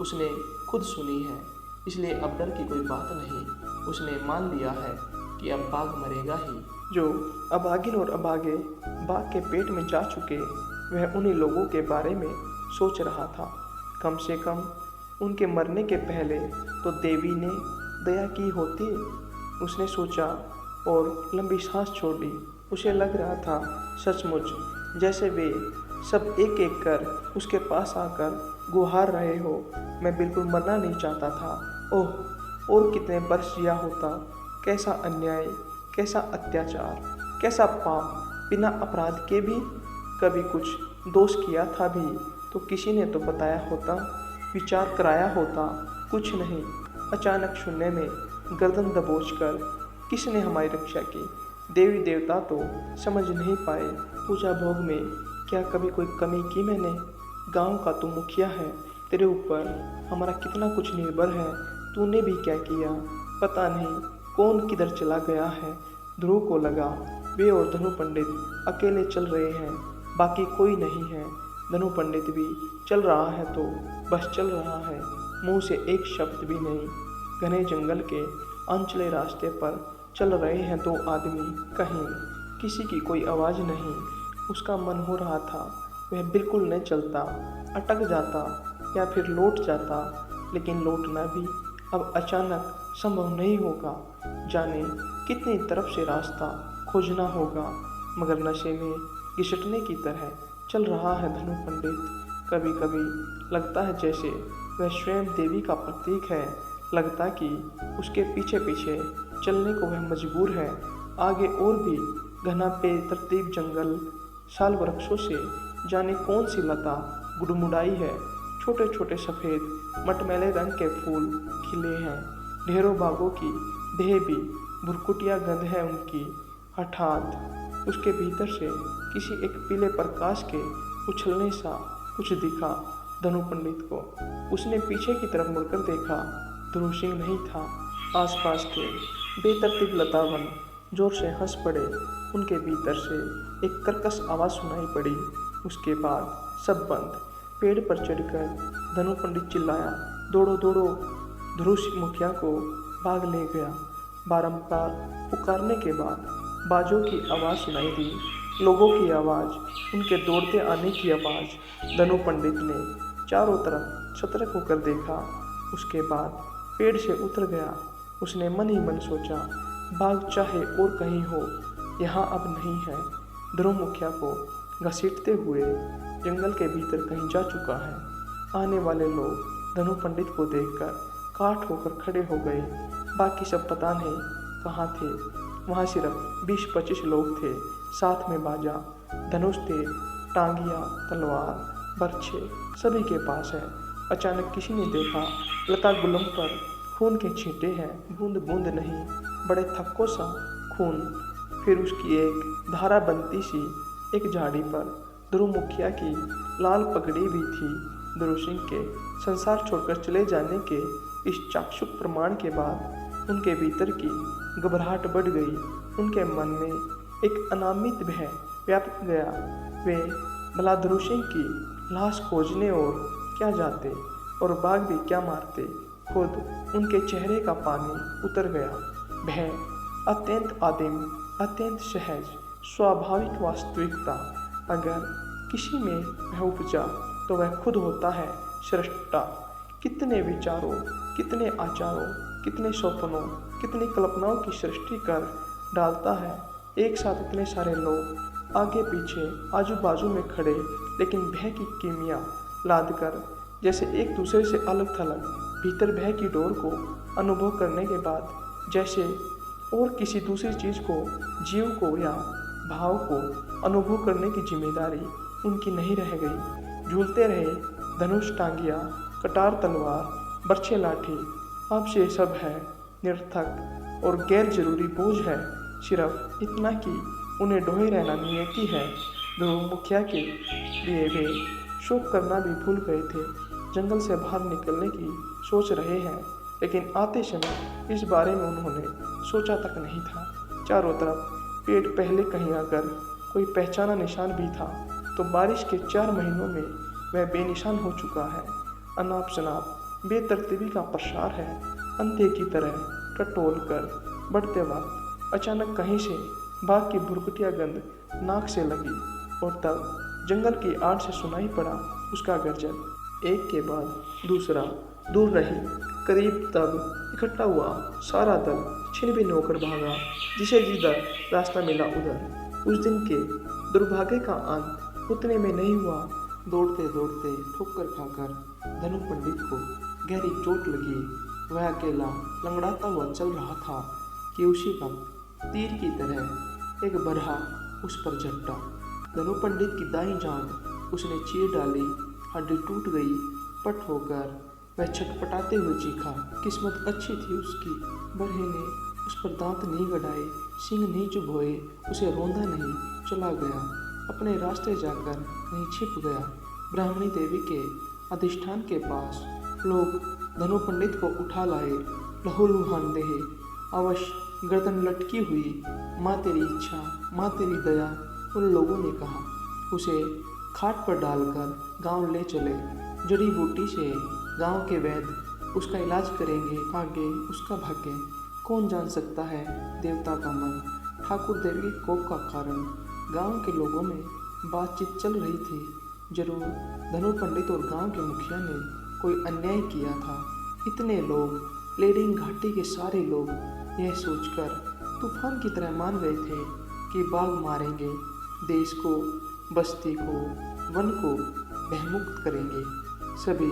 उसने खुद सुनी है, इसलिए अब डर की कोई बात नहीं। उसने मान लिया है कि अब बाघ मरेगा ही। जो अभागिन और अभागे बाघ के पेट में जा चुके, वह उन्हीं लोगों के बारे में सोच रहा था। कम से कम उनके मरने के पहले तो देवी ने दया की होती, उसने सोचा और लंबी सांस छोड़ी। उसे लग रहा था सचमुच जैसे वे सब एक एक कर उसके पास आकर गुहार रहे हो। मैं बिल्कुल मरना नहीं चाहता था। ओह, और कितने वर्ष जिया होता। कैसा अन्याय, कैसा अत्याचार, कैसा पाप, बिना अपराध के भी। कभी कुछ दोष किया था भी तो किसी ने तो बताया होता, विचार कराया होता। कुछ नहीं, अचानक शून्य में गर्दन दबोचकर किसने हमारी रक्षा की। देवी देवता तो समझ नहीं पाए। पूजा भोग में क्या कभी कोई कमी की मैंने? गांव का तू मुखिया है, तेरे ऊपर हमारा कितना कुछ निर्भर है। तूने भी क्या किया? पता नहीं कौन किधर चला गया है। ध्रुव को लगा वे और धनु पंडित अकेले चल रहे हैं, बाकी कोई नहीं है। धनु पंडित भी चल रहा है तो बस चल रहा है, मुंह से एक शब्द भी नहीं। घने जंगल के अनचले रास्ते पर चल रहे हैं 2 आदमी, कहीं किसी की कोई आवाज़ नहीं। उसका मन हो रहा था वह बिल्कुल न चलता, अटक जाता या फिर लौट जाता, लेकिन लौटना भी अब अचानक संभव नहीं होगा। जाने कितनी तरफ से रास्ता खोजना होगा, मगर नशे में घिसटने की तरह चल रहा है धनु पंडित। कभी कभी लगता है जैसे वह स्वयं देवी का प्रतीक है, लगता कि उसके पीछे पीछे चलने को वह मजबूर है। आगे और भी घना बेतरतीब जंगल, साल वृक्षों से जाने कौन सी लता गुड़मुड़ाई है। छोटे छोटे सफ़ेद मटमैले रंग के फूल खिले हैं। ढेरों बागों की देह भी भुरकुटिया गंध है उनकी। हठात उसके भीतर से किसी एक पीले प्रकाश के उछलने सा कुछ दिखा धनु पंडित को। उसने पीछे की तरफ मुड़कर देखा, ध्रुव सिंह नहीं था। आसपास के बेतरतीब लतावन जोर से हंस पड़े। उनके भीतर से एक कर्कश आवाज़ सुनाई पड़ी। उसके बाद सब बंद। पेड़ पर चढ़कर धनु पंडित चिल्लाया, दौड़ो दौड़ो! ध्रुव सिंह मुखिया को भाग ले गया। बारंबार पुकारने के बाद बाजों की आवाज़ सुनाई दी, लोगों की आवाज़, उनके दौड़ते आने की आवाज़। धनु पंडित ने चारों तरफ सतर्क होकर देखा। उसके बाद पेड़ से उतर गया। उसने मन ही मन सोचा, बाघ चाहे और कहीं हो, यहाँ अब नहीं है। ध्रुव मुखिया को घसीटते हुए जंगल के भीतर कहीं जा चुका है। आने वाले लोग धनु पंडित को देखकर काठ होकर खड़े हो गए। बाकी सब पता नहीं कहाँ थे। वहाँ सिर्फ 20-25 लोग थे, साथ में बाजा, धनुष थे, टांगिया, तलवार, बर्छे सभी के पास है। अचानक किसी ने देखा, लता गुलम पर खून के छींटे हैं, बूंद बूंद नहीं, बड़े थक्को सा खून। फिर उसकी एक धारा बनती सी एक झाड़ी पर ध्रुव मुखिया की लाल पगड़ी भी थी। ध्रुव सिंह के संसार छोड़कर चले जाने के इस चाक्षुष प्रमाण के बाद उनके भीतर की घबराहट बढ़ गई। उनके मन में एक अनामित भय व्याप गया। वे भला ध्रुव सिंह की लाश खोजने और क्या जाते, और बाघ भी क्या मारते। खुद उनके चेहरे का पानी उतर गया। भय अत्यंत आदिम, अत्यंत सहज, स्वाभाविक वास्तविकता। अगर किसी में वह उपजा तो वह खुद होता है सृष्टा। कितने विचारों, कितने आचारों, कितने सपनों, कितनी कल्पनाओं की सृष्टि कर डालता है। एक साथ इतने सारे लोग आगे पीछे आजू बाजू में खड़े, लेकिन भय की कीमिया लाद कर जैसे एक दूसरे से अलग थलग, भीतर भय की डोर को अनुभव करने के बाद जैसे और किसी दूसरी चीज़ को, जीव को या भाव को अनुभव करने की जिम्मेदारी उनकी नहीं रह गई। झूलते रहे धनुष, टांगिया, कटार, तलवार, बर्छे, लाठी, अब से सब है निरर्थक और गैर जरूरी बोझ है। सिर्फ इतना कि उन्हें ढोए रहना नियति है। ध्रुव मुखिया के लिए वे शोक करना भी भूल गए थे। जंगल से बाहर निकलने की सोच रहे हैं, लेकिन आते समय इस बारे में उन्होंने सोचा तक नहीं था। चारों तरफ पेड़, पहले कहीं अगर कोई पहचाना निशान भी था तो बारिश के 4 महीनों में वह बेनिशान हो चुका है। अनाप शनाप बेतरतीबी का प्रसार है। अंधे की तरह टटोल कर बढ़ते वक्त अचानक कहीं से बाघ की भुरकुटिया गंध नाक से लगी, और तब जंगल की आड़ से सुनाई पड़ा उसका गर्जन। एक के बाद दूसरा दूर रही, करीब तब इकट्ठा हुआ सारा दल छिन-भिन्न होकर भागा, जिसे जिधर रास्ता मिला उधर। उस दिन के दुर्भाग्य का अंत उतने में नहीं हुआ। दौड़ते दौड़ते ठोकर खाकर धनु पंडित को गहरी चोट लगी। वह अकेला लंगड़ाता हुआ चल रहा था कि उसी वक्त तीर की तरह एक बरहा उस पर झपटा। धनु पंडित की दाईं जांघ उसने चीर डाली, हड्डी टूट गई। पट होकर वह छटपटाते हुए चीखा। किस्मत अच्छी थी उसकी, बरहे ने उस पर दांत नहीं गड़ाए, सींग नहीं चुभोए, उसे रौंदा नहीं, चला गया, अपने रास्ते जाकर कहीं छिप गया। ब्राह्मणी देवी के अधिष्ठान के पास लोग धनु पंडित को उठा लाए। लहूलुहान देह, अवश्य गर्दन लटकी हुई। माँ तेरी इच्छा, माँ तेरी दया, उन लोगों ने कहा। उसे खाट पर डालकर गांव ले चले। जड़ी बूटी से गांव के वैद्य उसका इलाज करेंगे, आगे उसका भाग्य कौन जान सकता है। देवता का मन, ठाकुर देवी के कोप का कारण। गांव के लोगों में बातचीत चल रही थी। जरूर धनु पंडित और गांव के मुखिया ने कोई अन्याय किया था। इतने लोग, लेडिंग घाटी के सारे लोग यह सोचकर तूफान की तरह मान गए थे कि बाघ मारेंगे, देश को, बस्ती को, वन को भयमुक्त करेंगे। सभी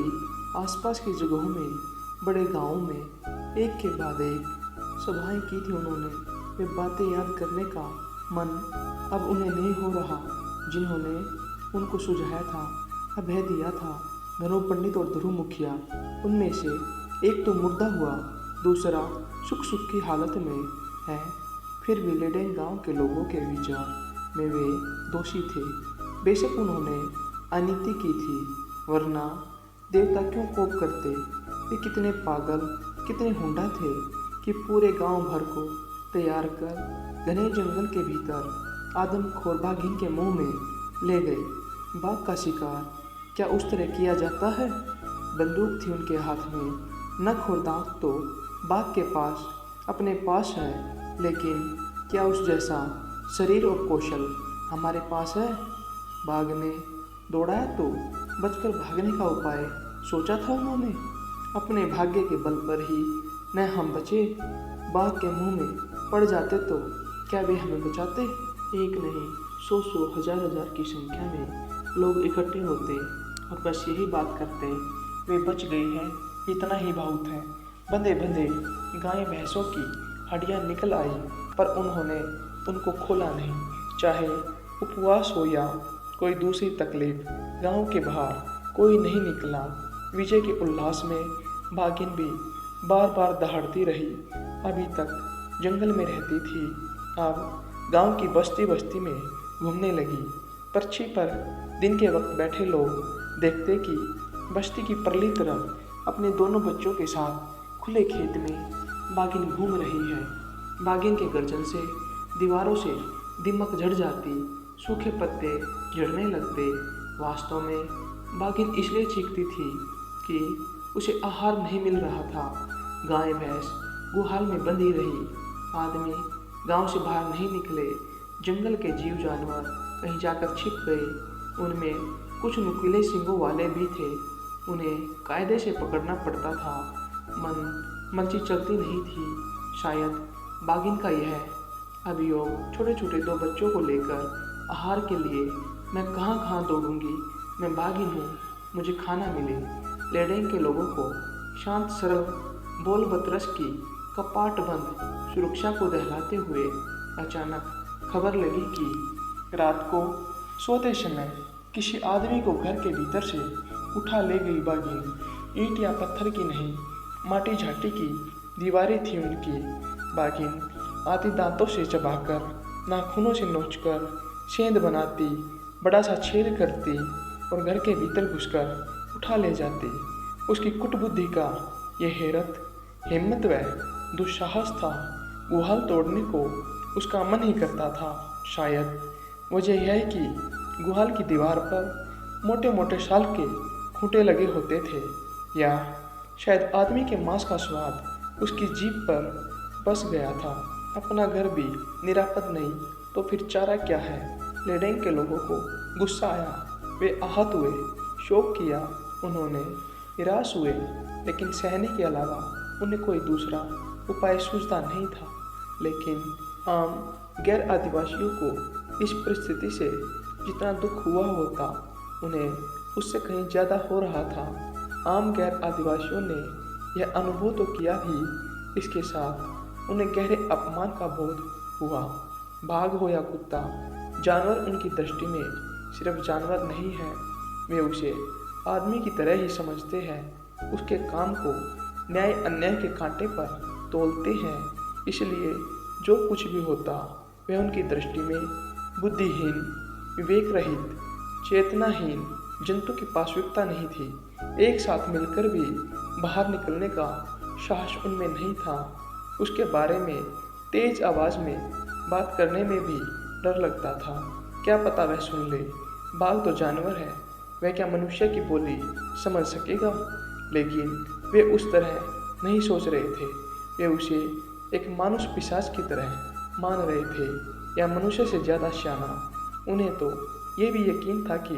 आसपास की जगहों में, बड़े गांवों में एक के बाद एक सभाएं की थी उन्होंने। वे बातें याद करने का मन अब उन्हें नहीं हो रहा जिन्होंने उनको सुझाया था, अभय दिया था। धनु पंडित और ध्रुव मुखिया उनमें से एक तो मुर्दा हुआ, दूसरा सुख सुख की हालत में है। फिर भी लेडेन गांव के लोगों के विचार में वे दोषी थे। बेशक उन्होंने अनीति की थी, वरना देवता क्यों कोप करते। वे कितने पागल, कितने हुंडा थे कि पूरे गांव भर को तैयार कर घने जंगल के भीतर आदमखोर बाघिन के मुंह में ले गए। बाघ का शिकार क्या उस तरह किया जाता है? बंदूक थी उनके हाथ में, नख और दांत तो बाघ के पास अपने पास है, लेकिन क्या उस जैसा शरीर और कौशल हमारे पास है? बाघ ने दौड़ाया तो बचकर भागने का उपाय सोचा था उन्होंने। अपने भाग्य के बल पर ही न हम बचे। बाघ के मुंह में पड़ जाते तो क्या वे हमें बचाते? एक नहीं, सौ सौ, हजार हजार की संख्या में लोग इकट्ठे होते और बस यही बात करते, वे बच गई हैं, इतना ही बहुत है। बंधे बंधे गाय भैंसों की हड्डियां निकल आई, पर उन्होंने उनको खोला नहीं। चाहे उपवास हो या कोई दूसरी तकलीफ, गांव के बाहर कोई नहीं निकला। विजय के उल्लास में बाघिन भी बार बार दहाड़ती रही। अभी तक जंगल में रहती थी, अब गांव की बस्ती बस्ती में घूमने लगी। पर्ची पर दिन के वक्त बैठे लोग देखते कि बस्ती की परली तरफ अपने दोनों बच्चों के साथ खुले खेत में बाघिन घूम रही है। बाघिन के गर्जन से दीवारों से दीमक झड़ जाती, सूखे पत्ते झड़ने लगते। वास्तव में बाघिन इसलिए चीखती थी कि उसे आहार नहीं मिल रहा था। गाय भैंस गुहाल में बंधी रही, आदमी गांव से बाहर नहीं निकले। जंगल के जीव जानवर कहीं जाकर छिप गए। उनमें कुछ नुकीले सींगों वाले भी थे, उन्हें कायदे से पकड़ना पड़ता था। मर्जी चलती नहीं थी। शायद बाघिन का यह अभियोग, छोटे छोटे दो बच्चों को लेकर आहार के लिए मैं कहाँ कहाँ दौड़ूंगी, मैं बाघिन हूँ, मुझे खाना मिले। लेडेन के लोगों को शांत सरल बोल बतरस की कपाट बंद सुरक्षा को दहलाते हुए अचानक खबर लगी कि रात को सोते समय किसी आदमी को घर के भीतर से उठा ले गई बाघिन। ईंट या पत्थर की नहीं, माटी झाटी की दीवारें थी उनकी। बाघिन आती दांतों से चबाकर, नाखूनों से नोचकर सेंध बनाती, बड़ा सा छेद करती और घर के भीतर घुसकर उठा ले जाती। उसकी कुटबुद्धि का यह हैरत, हिम्मत व दुस्साहस था। गुहाल तोड़ने को उसका मन ही करता था। शायद वजह यह है कि गुहाल की दीवार पर मोटे मोटे साल के खूंटे लगे होते थे, या शायद आदमी के मांस का स्वाद उसकी जीभ पर बस गया था। अपना घर भी निरापद नहीं तो फिर चारा क्या है? लेडेंग के लोगों को गुस्सा आया, वे आहत हुए, शोक किया, उन्होंने निराश हुए, लेकिन सहने के अलावा उन्हें कोई दूसरा उपाय सूझता नहीं था। लेकिन आम गैर आदिवासियों को इस परिस्थिति से जितना दुख हुआ होता, उन्हें उससे कहीं ज़्यादा हो रहा था। आम गैर आदिवासियों ने यह अनुभव तो किया ही, इसके साथ उन्हें गहरे अपमान का बोध हुआ। बाघ हो या कुत्ता, जानवर उनकी दृष्टि में सिर्फ जानवर नहीं है, वे उसे आदमी की तरह ही समझते हैं। उसके काम को न्याय अन्याय के कांटे पर तोलते हैं। इसलिए जो कुछ भी होता वह उनकी दृष्टि में बुद्धिहीन, विवेक रहित, चेतनाहीन जंतु की पाशविकता नहीं थी। एक साथ मिलकर भी बाहर निकलने का साहस उनमें नहीं था। उसके बारे में तेज आवाज़ में बात करने में भी डर लगता था। क्या पता वह सुन ले। बाघ तो जानवर है, वह क्या मनुष्य की बोली समझ सकेगा? लेकिन वे उस तरह नहीं सोच रहे थे। वे उसे एक मानुष पिशाच की तरह मान रहे थे, या मनुष्य से ज़्यादा श्याना। उन्हें तो ये भी यकीन था कि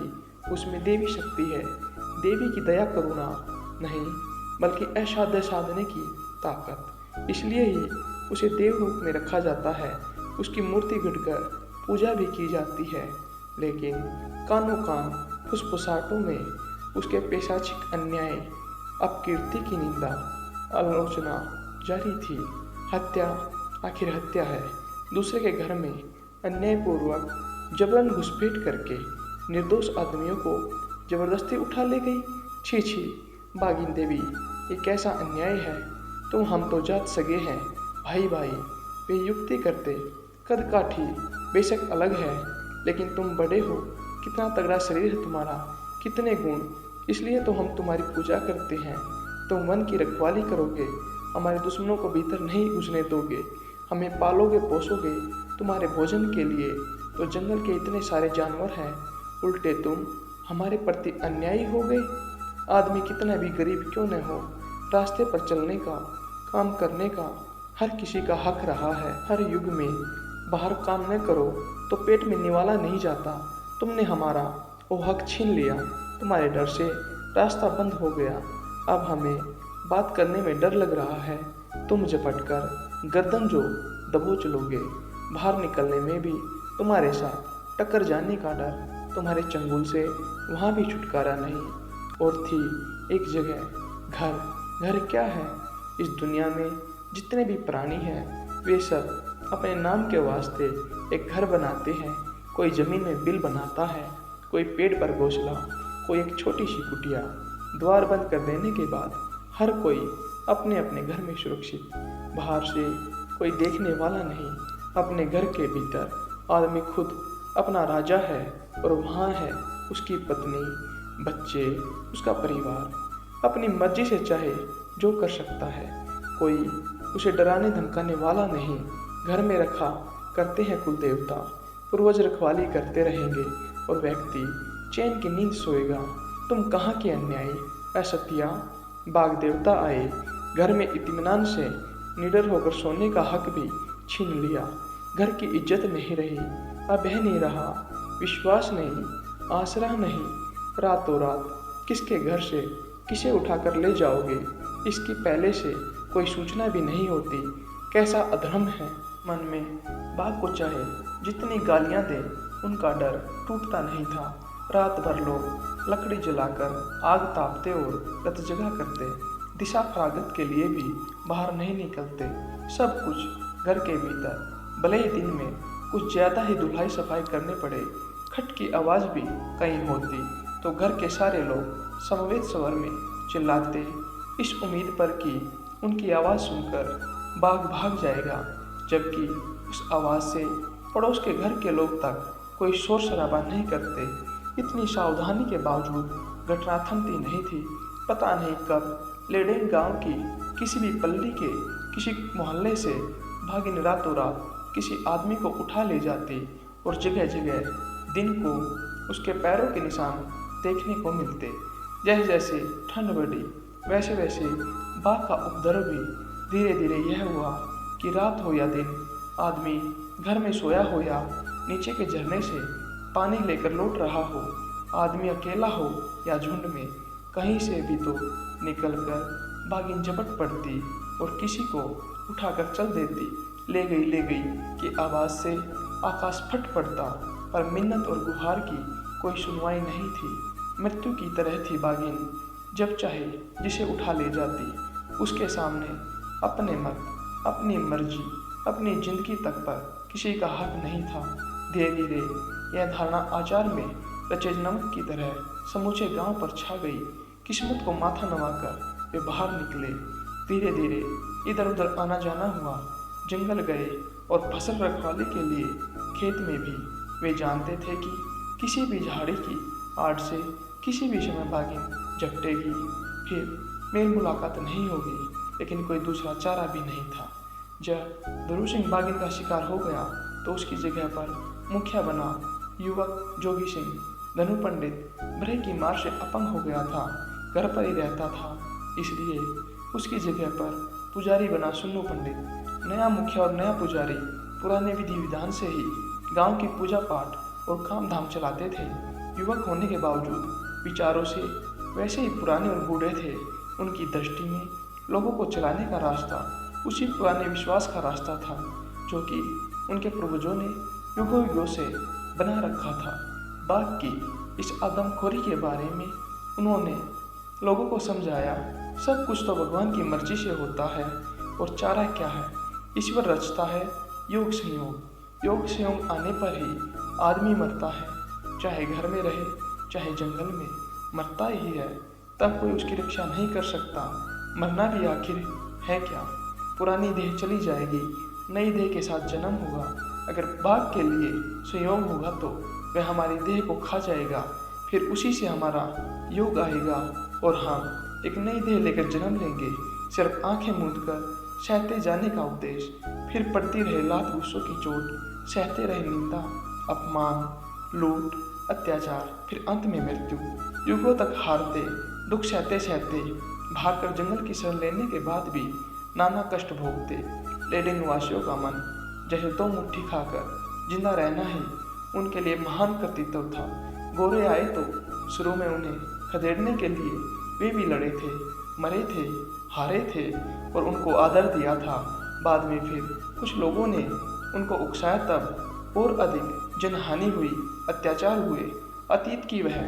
उसमें देवी शक्ति है, देवी की दया करुणा नहीं बल्कि असाध्य साधने की ताकत। इसलिए ही उसे देव रूप में रखा जाता है, उसकी मूर्ति गढ़कर पूजा भी की जाती है। लेकिन कानों कान फुसफुसाहटों में उसके पैशाचिक अन्याय, अपकीर्ति की निंदा, आलोचना जारी थी। हत्या आखिर हत्या है। दूसरे के घर में अन्यायपूर्वक जबरन घुसपैठ करके निर्दोष आदमियों को जबरदस्ती उठा ले गई। छी छी बागिन देवी, ये कैसा अन्याय है। तुम हम तो जात सगे हैं, भाई भाई। वे युक्ति करते, कद काठी बेशक अलग है, लेकिन तुम बड़े हो, कितना तगड़ा शरीर है तुम्हारा, कितने गुण, इसलिए तो हम तुम्हारी पूजा करते हैं। तुम वन की रखवाली करोगे, हमारे दुश्मनों को भीतर नहीं घुसने दोगे, हमें पालोगे पोसोगे तुम्हारे भोजन के लिए। तो जंगल के इतने सारे जानवर हैं, उल्टे तुम हमारे प्रति अन्यायी हो गए। आदमी कितना भी गरीब क्यों न हो, रास्ते पर चलने का, काम करने का हर किसी का हक रहा है। हर युग में बाहर काम न करो तो पेट में निवाला नहीं जाता। तुमने हमारा वो हक छीन लिया, तुम्हारे डर से रास्ता बंद हो गया। अब हमें बात करने में डर लग रहा है। तुम झपट कर गर्दन जो दबोच लोगे, बाहर निकलने में भी तुम्हारे साथ टक्कर जाने का डर। तुम्हारे चंगुल से वहाँ भी छुटकारा नहीं। और थी एक जगह घर। घर क्या है? इस दुनिया में जितने भी प्राणी हैं वे सब अपने नाम के वास्ते एक घर बनाते हैं। कोई ज़मीन में बिल बनाता है, कोई पेड़ पर घोंसला, कोई एक छोटी सी कुटिया। द्वार बंद कर देने के बाद हर कोई अपने अपने घर में सुरक्षित, बाहर से कोई देखने वाला नहीं। अपने घर के भीतर आदमी खुद अपना राजा है और वहाँ है उसकी पत्नी, बच्चे, उसका परिवार। अपनी मर्जी से चाहे जो कर सकता है, कोई उसे डराने धमकाने वाला नहीं। घर में रखा करते हैं कुल देवता, पूर्वज रखवाली करते रहेंगे और व्यक्ति चैन की नींद सोएगा। तुम कहाँ के अन्यायी असत्या, बाघ देवता आए, घर में इत्मीनान से निडर होकर सोने का हक भी छीन लिया। घर की इज्जत नहीं रही, अभय नहीं रहा, विश्वास नहीं, आसरा नहीं। रातों रात किसके घर से किसे उठाकर ले जाओगे, इसकी पहले से कोई सूचना भी नहीं होती। कैसा अधर्म है। मन में बाघ को चाहे जितनी गालियां दे, उनका डर टूटता नहीं था। रात भर लोग लकड़ी जलाकर आग तापते और रत जगा करते, दिशा फरागत के लिए भी बाहर नहीं निकलते। सब कुछ घर के भीतर। भले ही दिन में कुछ ज़्यादा ही धुलाई सफाई करने पड़े, खट की आवाज़ भी कहीं होती तो घर के सारे लोग समवेत स्वर में चिल्लाते, इस उम्मीद पर कि उनकी आवाज़ सुनकर बाघ भाग जाएगा। जबकि उस आवाज़ से पड़ोस के घर के लोग तक कोई शोर शराबा नहीं करते। इतनी सावधानी के बावजूद घटना थमती नहीं थी। पता नहीं कब लेडेन गांव की किसी भी पल्ली के किसी मोहल्ले से भागिन रातों रात किसी आदमी को उठा ले जाती और जगह जगह दिन को उसके पैरों के निशान देखने को मिलते। जैसे जैसे ठंड बढ़ी वैसे वैसे बाघ का उपद्रव भी धीरे धीरे यह हुआ कि रात हो या दिन, आदमी घर में सोया हो या नीचे के झरने से पानी लेकर लौट रहा हो, आदमी अकेला हो या झुंड में, कहीं से भी तो निकलकर बागिन झपट पड़ती और किसी को उठाकर चल देती। ले गई की आवाज़ से आकाश फट पड़ता, पर मिन्नत और गुहार की कोई सुनवाई नहीं थी। मृत्यु की तरह थी बागिन, जब चाहे जिसे उठा ले जाती। उसके सामने अपने मत, अपनी मर्जी, अपनी जिंदगी तक पर किसी का हक नहीं था। धीरे धीरे यह धारणा आचार में रचे नमक की तरह समूचे गांव पर छा गई। किस्मत को माथा नवाकर वे बाहर निकले। धीरे धीरे इधर उधर आना जाना हुआ। जंगल गए और फसल रखवाली के लिए खेत में भी। वे जानते थे कि किसी भी झाड़ी की आड़ से किसी भी समय बागिन झपटेगी, फिर मेल मुलाकात नहीं होगी। लेकिन कोई दूसरा चारा भी नहीं था। जब दरू सिंह बागिन का शिकार हो गया तो उसकी जगह पर मुखिया बना युवक जोगी सिंह। धनु पंडित भय की मार से अपंग हो गया था, घर पर ही रहता था, इसलिए उसकी जगह पर पुजारी बना सुन्नू पंडित। नया मुखिया और नया पुजारी पुराने विधि विधान से ही गांव की पूजा पाठ और काम धाम चलाते थे। युवक होने के बावजूद विचारों से वैसे ही पुराने और बूढ़े थे। उनकी दृष्टि में लोगों को चलाने का रास्ता उसी पुराने विश्वास का रास्ता था जो कि उनके पूर्वजों ने युगों युगों से बना रखा था। बाघ की इस आदमखोरी के बारे में उन्होंने लोगों को समझाया, सब कुछ तो भगवान की मर्जी से होता है और चारा क्या है, ईश्वर रचता है योग संयोग। योग संयोग आने पर ही आदमी मरता है, चाहे घर में रहे चाहे जंगल में, मरता ही है। तब कोई उसकी रक्षा नहीं कर सकता। मरना भी आखिर है क्या? पुरानी देह चली जाएगी, नई देह के साथ जन्म होगा। अगर बाघ के लिए संयोग होगा तो वह हमारी देह को खा जाएगा, फिर उसी से हमारा योग आएगा और हम एक नई देह लेकर जन्म लेंगे। सिर्फ आंखें मूंद कर सहते जाने का उपदेश, फिर पड़ती रहे लात गुस्सों की चोट, सहते रहे निंदा, अपमान, लूट, अत्याचार, फिर अंत में मृत्यु। युगों तक हारते, दुख सहते सहते, भागकर जंगल की शरण लेने के बाद भी नाना कष्ट भोगते लेडेन निवासियों का मन जैसे दो मुट्ठी खाकर जिंदा रहना ही उनके लिए महान कर्तव्य था। गोरे आए तो शुरू में उन्हें खदेड़ने के लिए वे भी लड़े थे, मरे थे, हारे थे और उनको आदर दिया था। बाद में फिर कुछ लोगों ने उनको उकसाया, तब और अधिक जनहानि हुई, अत्याचार हुए। अतीत की वह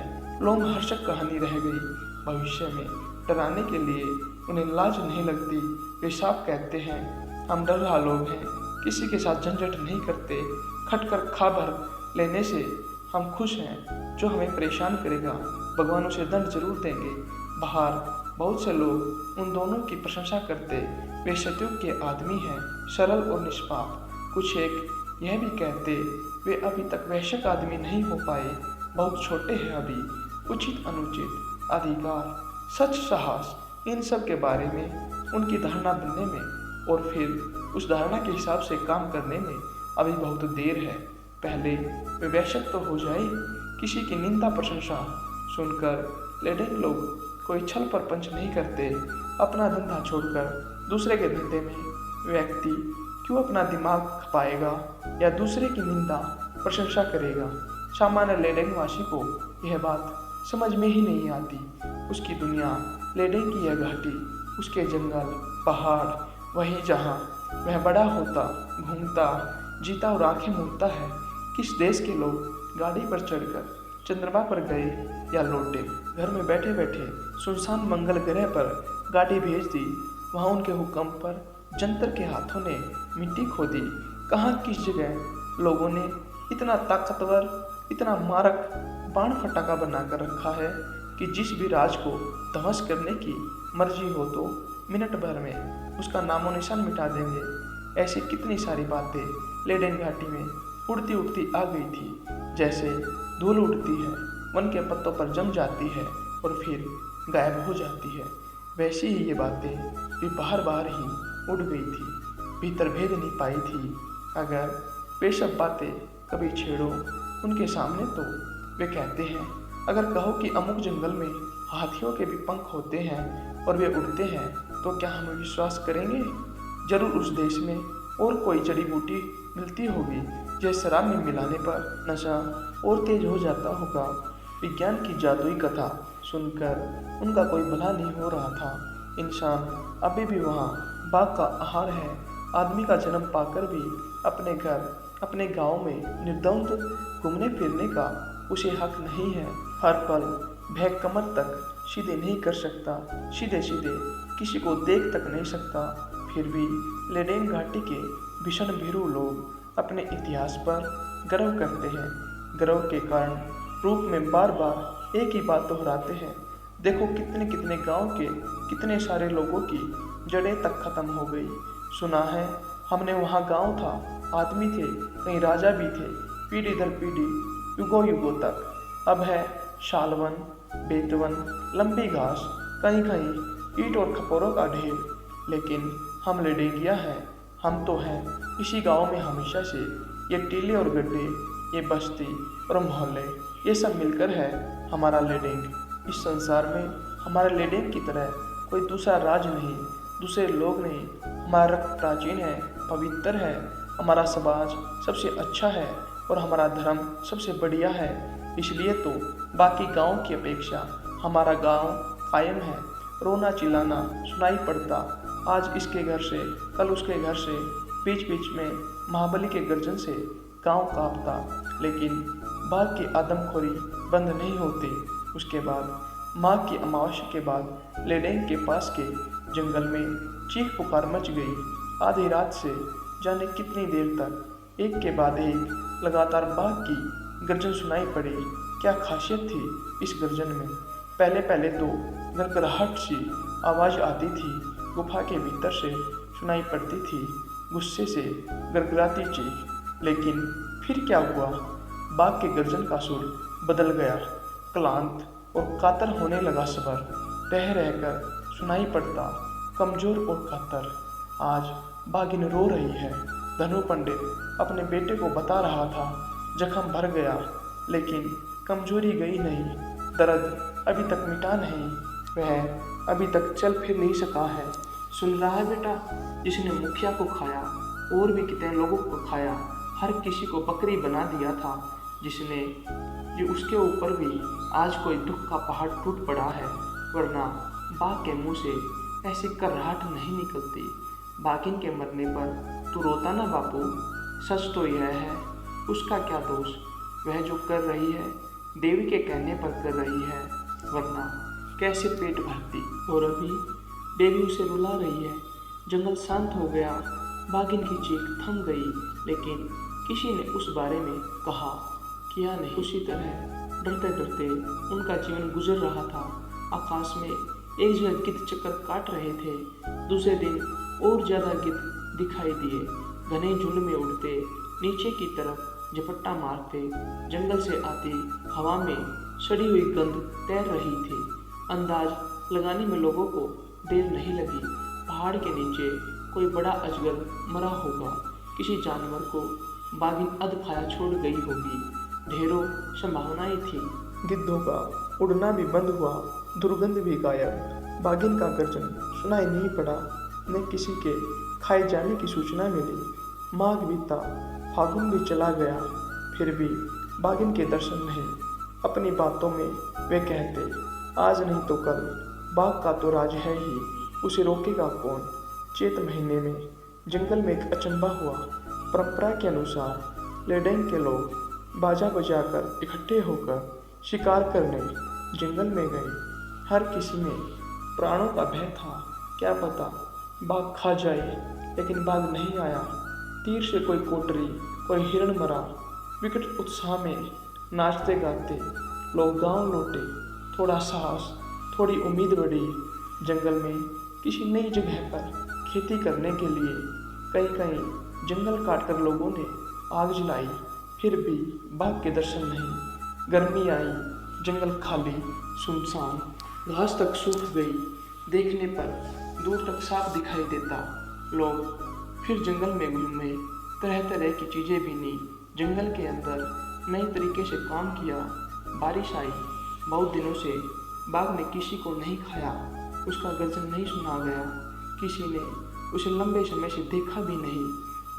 लोमहर्षक कहानी रह गई। भविष्य में डराने के लिए उन्हें लाज नहीं लगती। वे साफ कहते हैं, हम डर रहा लोग हैं, किसी के साथ झंझट नहीं करते, खटकर खा भर लेने से हम खुश हैं। जो हमें परेशान करेगा भगवान उसे दंड जरूर देंगे। बाहर बहुत से लोग उन दोनों की प्रशंसा करते, वे सतयुग के आदमी हैं, सरल और निष्पाप। कुछ एक यह भी कहते, वे अभी तक वैश्यक आदमी नहीं हो पाए, बहुत छोटे हैं अभी। उचित अनुचित, अधिकार, सच, साहस, इन सब के बारे में उनकी धारणा बनने में और फिर उस धारणा के हिसाब से काम करने में अभी बहुत देर है। पहले वे वैश्यक तो हो जाए। किसी की निंदा प्रशंसा सुनकर लेडेन लोग कोई छल प्रपंच नहीं करते। अपना धंधा छोड़कर दूसरे के धंधे में व्यक्ति क्यों अपना दिमाग खपाएगा या दूसरे की निंदा प्रशंसा करेगा? सामान्य लेडेन वासी को यह बात समझ में ही नहीं आती। उसकी दुनिया, लेडेन की यह घाटी, उसके जंगल, पहाड़, वहीं जहाँ वह बड़ा होता, घूमता, जीता और आंखें मूंदता है। किस देश के लोग गाड़ी पर चढ़कर चंद्रमा पर गए या लौटे, घर में बैठे बैठे सुनसान मंगल ग्रह पर गाड़ी भेज दी, वहाँ उनके हुक्म पर जंतर के हाथों ने मिट्टी खोदी। कहाँ किस जगह लोगों ने इतना ताकतवर, इतना मारक बाण फटाका बनाकर रखा है कि जिस भी राज को ध्वंस करने की मर्जी हो तो मिनट भर में उसका नामो निशान मिटा देंगे। ऐसी कितनी सारी बातें लेडेन घाटी में उड़ती उड़ती आ गई थी। जैसे धूल उड़ती है, वन के पत्तों पर जम जाती है और फिर गायब हो जाती है, वैसी ही ये बातें भी बाहर बाहर ही उड़ गई थी, भीतर भेद नहीं पाई थी। अगर वे सब बातें कभी छेड़ो उनके सामने तो वे कहते हैं, अगर कहो कि अमुक जंगल में हाथियों के भी पंख होते हैं और वे उड़ते हैं तो क्या हम विश्वास करेंगे? जरूर उस देश में और कोई जड़ी बूटी मिलती होगी जैसे शराब में मिलाने पर नशा और तेज हो जाता होगा। विज्ञान की जादुई कथा सुनकर उनका कोई भला नहीं हो रहा था। इंसान अभी भी वहाँ बाघ का आहार है। आदमी का जन्म पाकर भी अपने घर, अपने गांव में निर्द्वंद घूमने फिरने का उसे हक नहीं है। हर पल भय कमर तक सीधे नहीं कर सकता, सीधे सीधे किसी को देख तक नहीं सकता। फिर भी लेडेन घाटी के भीषण भीरू लोग अपने इतिहास पर गर्व करते हैं। गर्व के कारण रूप में बार बार एक ही बात दोहराते हैं। देखो कितने कितने गांव के कितने सारे लोगों की जड़ें तक खत्म हो गई। सुना है हमने वहाँ गांव था, आदमी थे, कहीं राजा भी थे, पीढ़ी दर पीढ़ी, युगों युगों तक। अब है शालवन, बेतवन, लंबी घास, कहीं कहीं ईंट और खपोरों का ढेर। लेकिन हम लेडेंगिया हैं, हम तो हैं इसी गांव में हमेशा से। ये टीले और गड्ढे, ये बस्ती और मोहल्ले, ये सब मिलकर है हमारा लेडेंग। इस संसार में हमारे लेडेंग की तरह कोई दूसरा राज नहीं, दूसरे लोग नहीं। हमारा रक्त प्राचीन है, पवित्र है, हमारा समाज सबसे अच्छा है और हमारा धर्म सबसे बढ़िया है। इसलिए तो बाकी गांव की अपेक्षा हमारा गांव कायम है। रोना चिल्लाना सुनाई पड़ता, आज इसके घर से कल उसके घर से, बीच बीच में महाबली के गर्जन से गांव कांपता, लेकिन बाघ की आदमखोरी बंद नहीं होती। उसके बाद माघ की अमावस्या के बाद लेडेंग के पास के जंगल में चीख पुकार मच गई। आधी रात से जाने कितनी देर तक एक के बाद एक लगातार बाघ की गर्जन सुनाई पड़ी। क्या खासियत थी इस गर्जन में? पहले पहले तो गड़गड़ाहट सी आवाज़ आती थी, गुफा के भीतर से सुनाई पड़ती थी गुस्से से गड़गड़ाती चीख। लेकिन फिर क्या हुआ? बाघ के गर्जन का सुर बदल गया, क्लांत और कातर होने लगा। स्वर रह रहकर सुनाई पड़ता, कमजोर और कातर। आज बाघिन रो रही है। धनु पंडित अपने बेटे को बता रहा था, जख्म भर गया लेकिन कमजोरी गई नहीं, दर्द अभी तक मिटा नहीं, वह अभी तक चल फिर नहीं सका है। सुन रहा है बेटा, जिसने मुखिया को खाया और भी कितने लोगों को खाया, हर किसी को बकरी बना दिया था, जिसने जो उसके ऊपर भी आज कोई दुख का पहाड़ टूट पड़ा है। वरना बाघ के मुंह से ऐसी कर्राहट नहीं निकलती। बाघिन के मरने पर तू रोता ना बापू। सच तो यह है, उसका क्या दोष? वह जो कर रही है देवी के कहने पर कर रही है, वरना कैसे पेट भरती। और अभी देवी उसे रुला रही है। जंगल शांत हो गया, बाघिन की चीख थम गई, लेकिन किसी ने उस बारे में कहा किया नहीं। उसी तरह डरते डरते उनका जीवन गुजर रहा था। आकाश में एक जगह गिद्ध चक्कर काट रहे थे। दूसरे दिन और ज़्यादा गिद्ध दिखाई दिए, घने झुंड में उड़ते, नीचे की तरफ झपट्टा मारते। जंगल से आती हवा में सड़ी हुई गंध तैर रही थी। अंदाज लगाने में लोगों को देर नहीं लगी। पहाड़ के नीचे कोई बड़ा अजगर मरा होगा, किसी जानवर को बाघिन अध खाया छोड़ गई होगी। ढेरों संभावनाएं थी। गिद्धों का उड़ना भी बंद हुआ, दुर्गंध भी गायब। बाघिन का गर्जन सुनाई नहीं पड़ा, न किसी के खाए जाने की सूचना मिली। माघ बीता, फागुन भी चला गया, फिर भी बाघिन के दर्शन नहीं। अपनी बातों में वे कहते, आज नहीं तो कल बाघ का तो राज है ही, उसे रोकेगा कौन। चैत महीने में जंगल में एक अचंबा हुआ। परंपरा के अनुसार लेडेंग के लोग बाजा बजाकर इकट्ठे होकर शिकार करने जंगल में गए। हर किसी में प्राणों का भय था, क्या पता बाघ खा जाए, लेकिन बाघ नहीं आया। तीर से कोई कोटरी, कोई हिरण मरा। विकट उत्साह में नाचते गाते लोग गांव लौटे। थोड़ा साहस, थोड़ी उम्मीद बढ़ी। जंगल में किसी नई जगह पर खेती करने के लिए कहीं कहीं जंगल काटकर लोगों ने आग जलाई, फिर भी बाघ के दर्शन नहीं। गर्मी आई, जंगल खाली सुनसान, घास तक सूख गई, देखने पर दूर तक साफ दिखाई देता। लोग फिर जंगल में घूमे, तरह तरह की चीज़ें बीनी। जंगल के अंदर नए तरीके से काम किया। बारिश आई, बहुत दिनों से बाघ ने किसी को नहीं खाया, उसका गर्जन नहीं सुना गया, किसी ने उसे लंबे समय से देखा भी नहीं।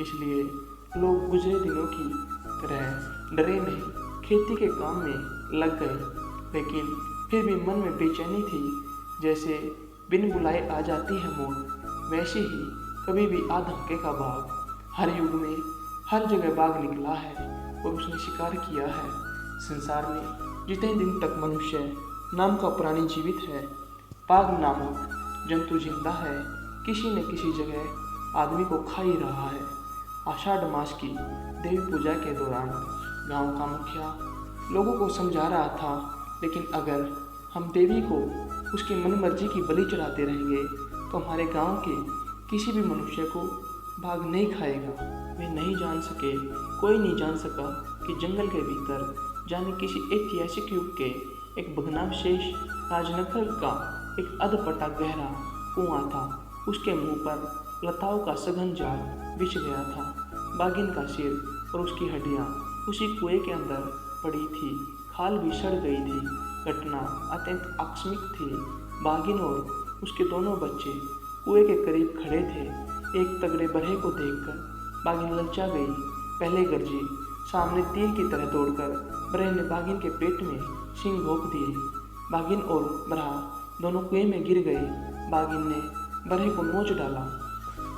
इसलिए लोग गुजरे दिनों की तरह डरे नहीं, खेती के काम में लग गए। लेकिन फिर भी मन में बेचैनी थी, जैसे बिन बुलाए आ जाती है मौत, वैसे ही कभी भी आ धमकेगा बाघ। हर युग में हर जगह बाघ निकला है और उसने शिकार किया है। संसार में जितने दिन तक मनुष्य नाम का प्राणी जीवित है, बाघ नामक जंतु जिंदा है, किसी न किसी जगह आदमी को खा ही रहा है। आषाढ़ मास की देवी पूजा के दौरान गांव का मुखिया लोगों को समझा रहा था, लेकिन अगर हम देवी को उसकी मनमर्जी की बलि चढ़ाते रहेंगे तो हमारे गांव के किसी भी मनुष्य को बाघ नहीं खाएगा। वे नहीं जान सके, कोई नहीं जान सका कि जंगल के भीतर जाने किसी ऐतिहासिक युग के एक भग्नावशेष राजनगर का एक अधपटा गहरा कुआं था। उसके मुंह पर लताओं का सघन जाल बिछ गया था। बाघिन का सिर और उसकी हड्डियां उसी कुएं के अंदर पड़ी थी। खाल भी सड़ गई थी। घटना अत्यंत आकस्मिक थी। बाघिन और उसके दोनों बच्चे कुएं के करीब खड़े थे। एक तगड़े बरहे को देखकर बाघिन ललचा गई। पहले गर्जी, सामने तीर की तरह दौड़कर बरह ने बाघिन के पेट में सींग घोंप दिए। बाघिन और बरहा दोनों कुएं में गिर गए। बाघिन ने बरहे को नोच डाला।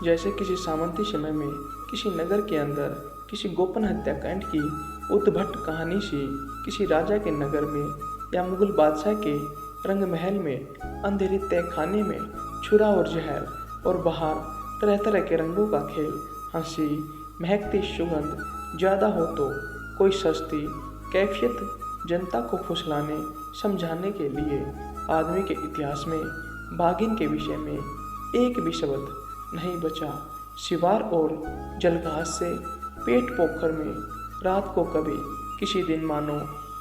जैसे किसी सामंती समय में किसी नगर के अंदर किसी गोपन हत्याकांड की उद्भट कहानी सी किसी राजा के नगर में या मुगल बादशाह के रंग महल में अंधेरे तहखाने में छुरा और जहर और बाहर तरह तरह के रंगों का खेल, हंसी, महकती सुगंध ज़्यादा हो तो कोई सस्ती कैफियत जनता को फुसलाने समझाने के लिए आदमी के इतिहास में बाघिन के विषय में एक भी शब्द नहीं बचा। सिवार और जलघास से पेट पोखर में रात को कभी किसी दिन मानो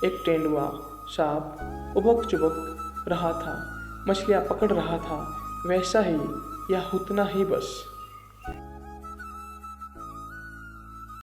एक तेंदुआ सांप उबक चुबक रहा था, मछलियाँ पकड़ रहा था, वैसा ही या उतना ही बस।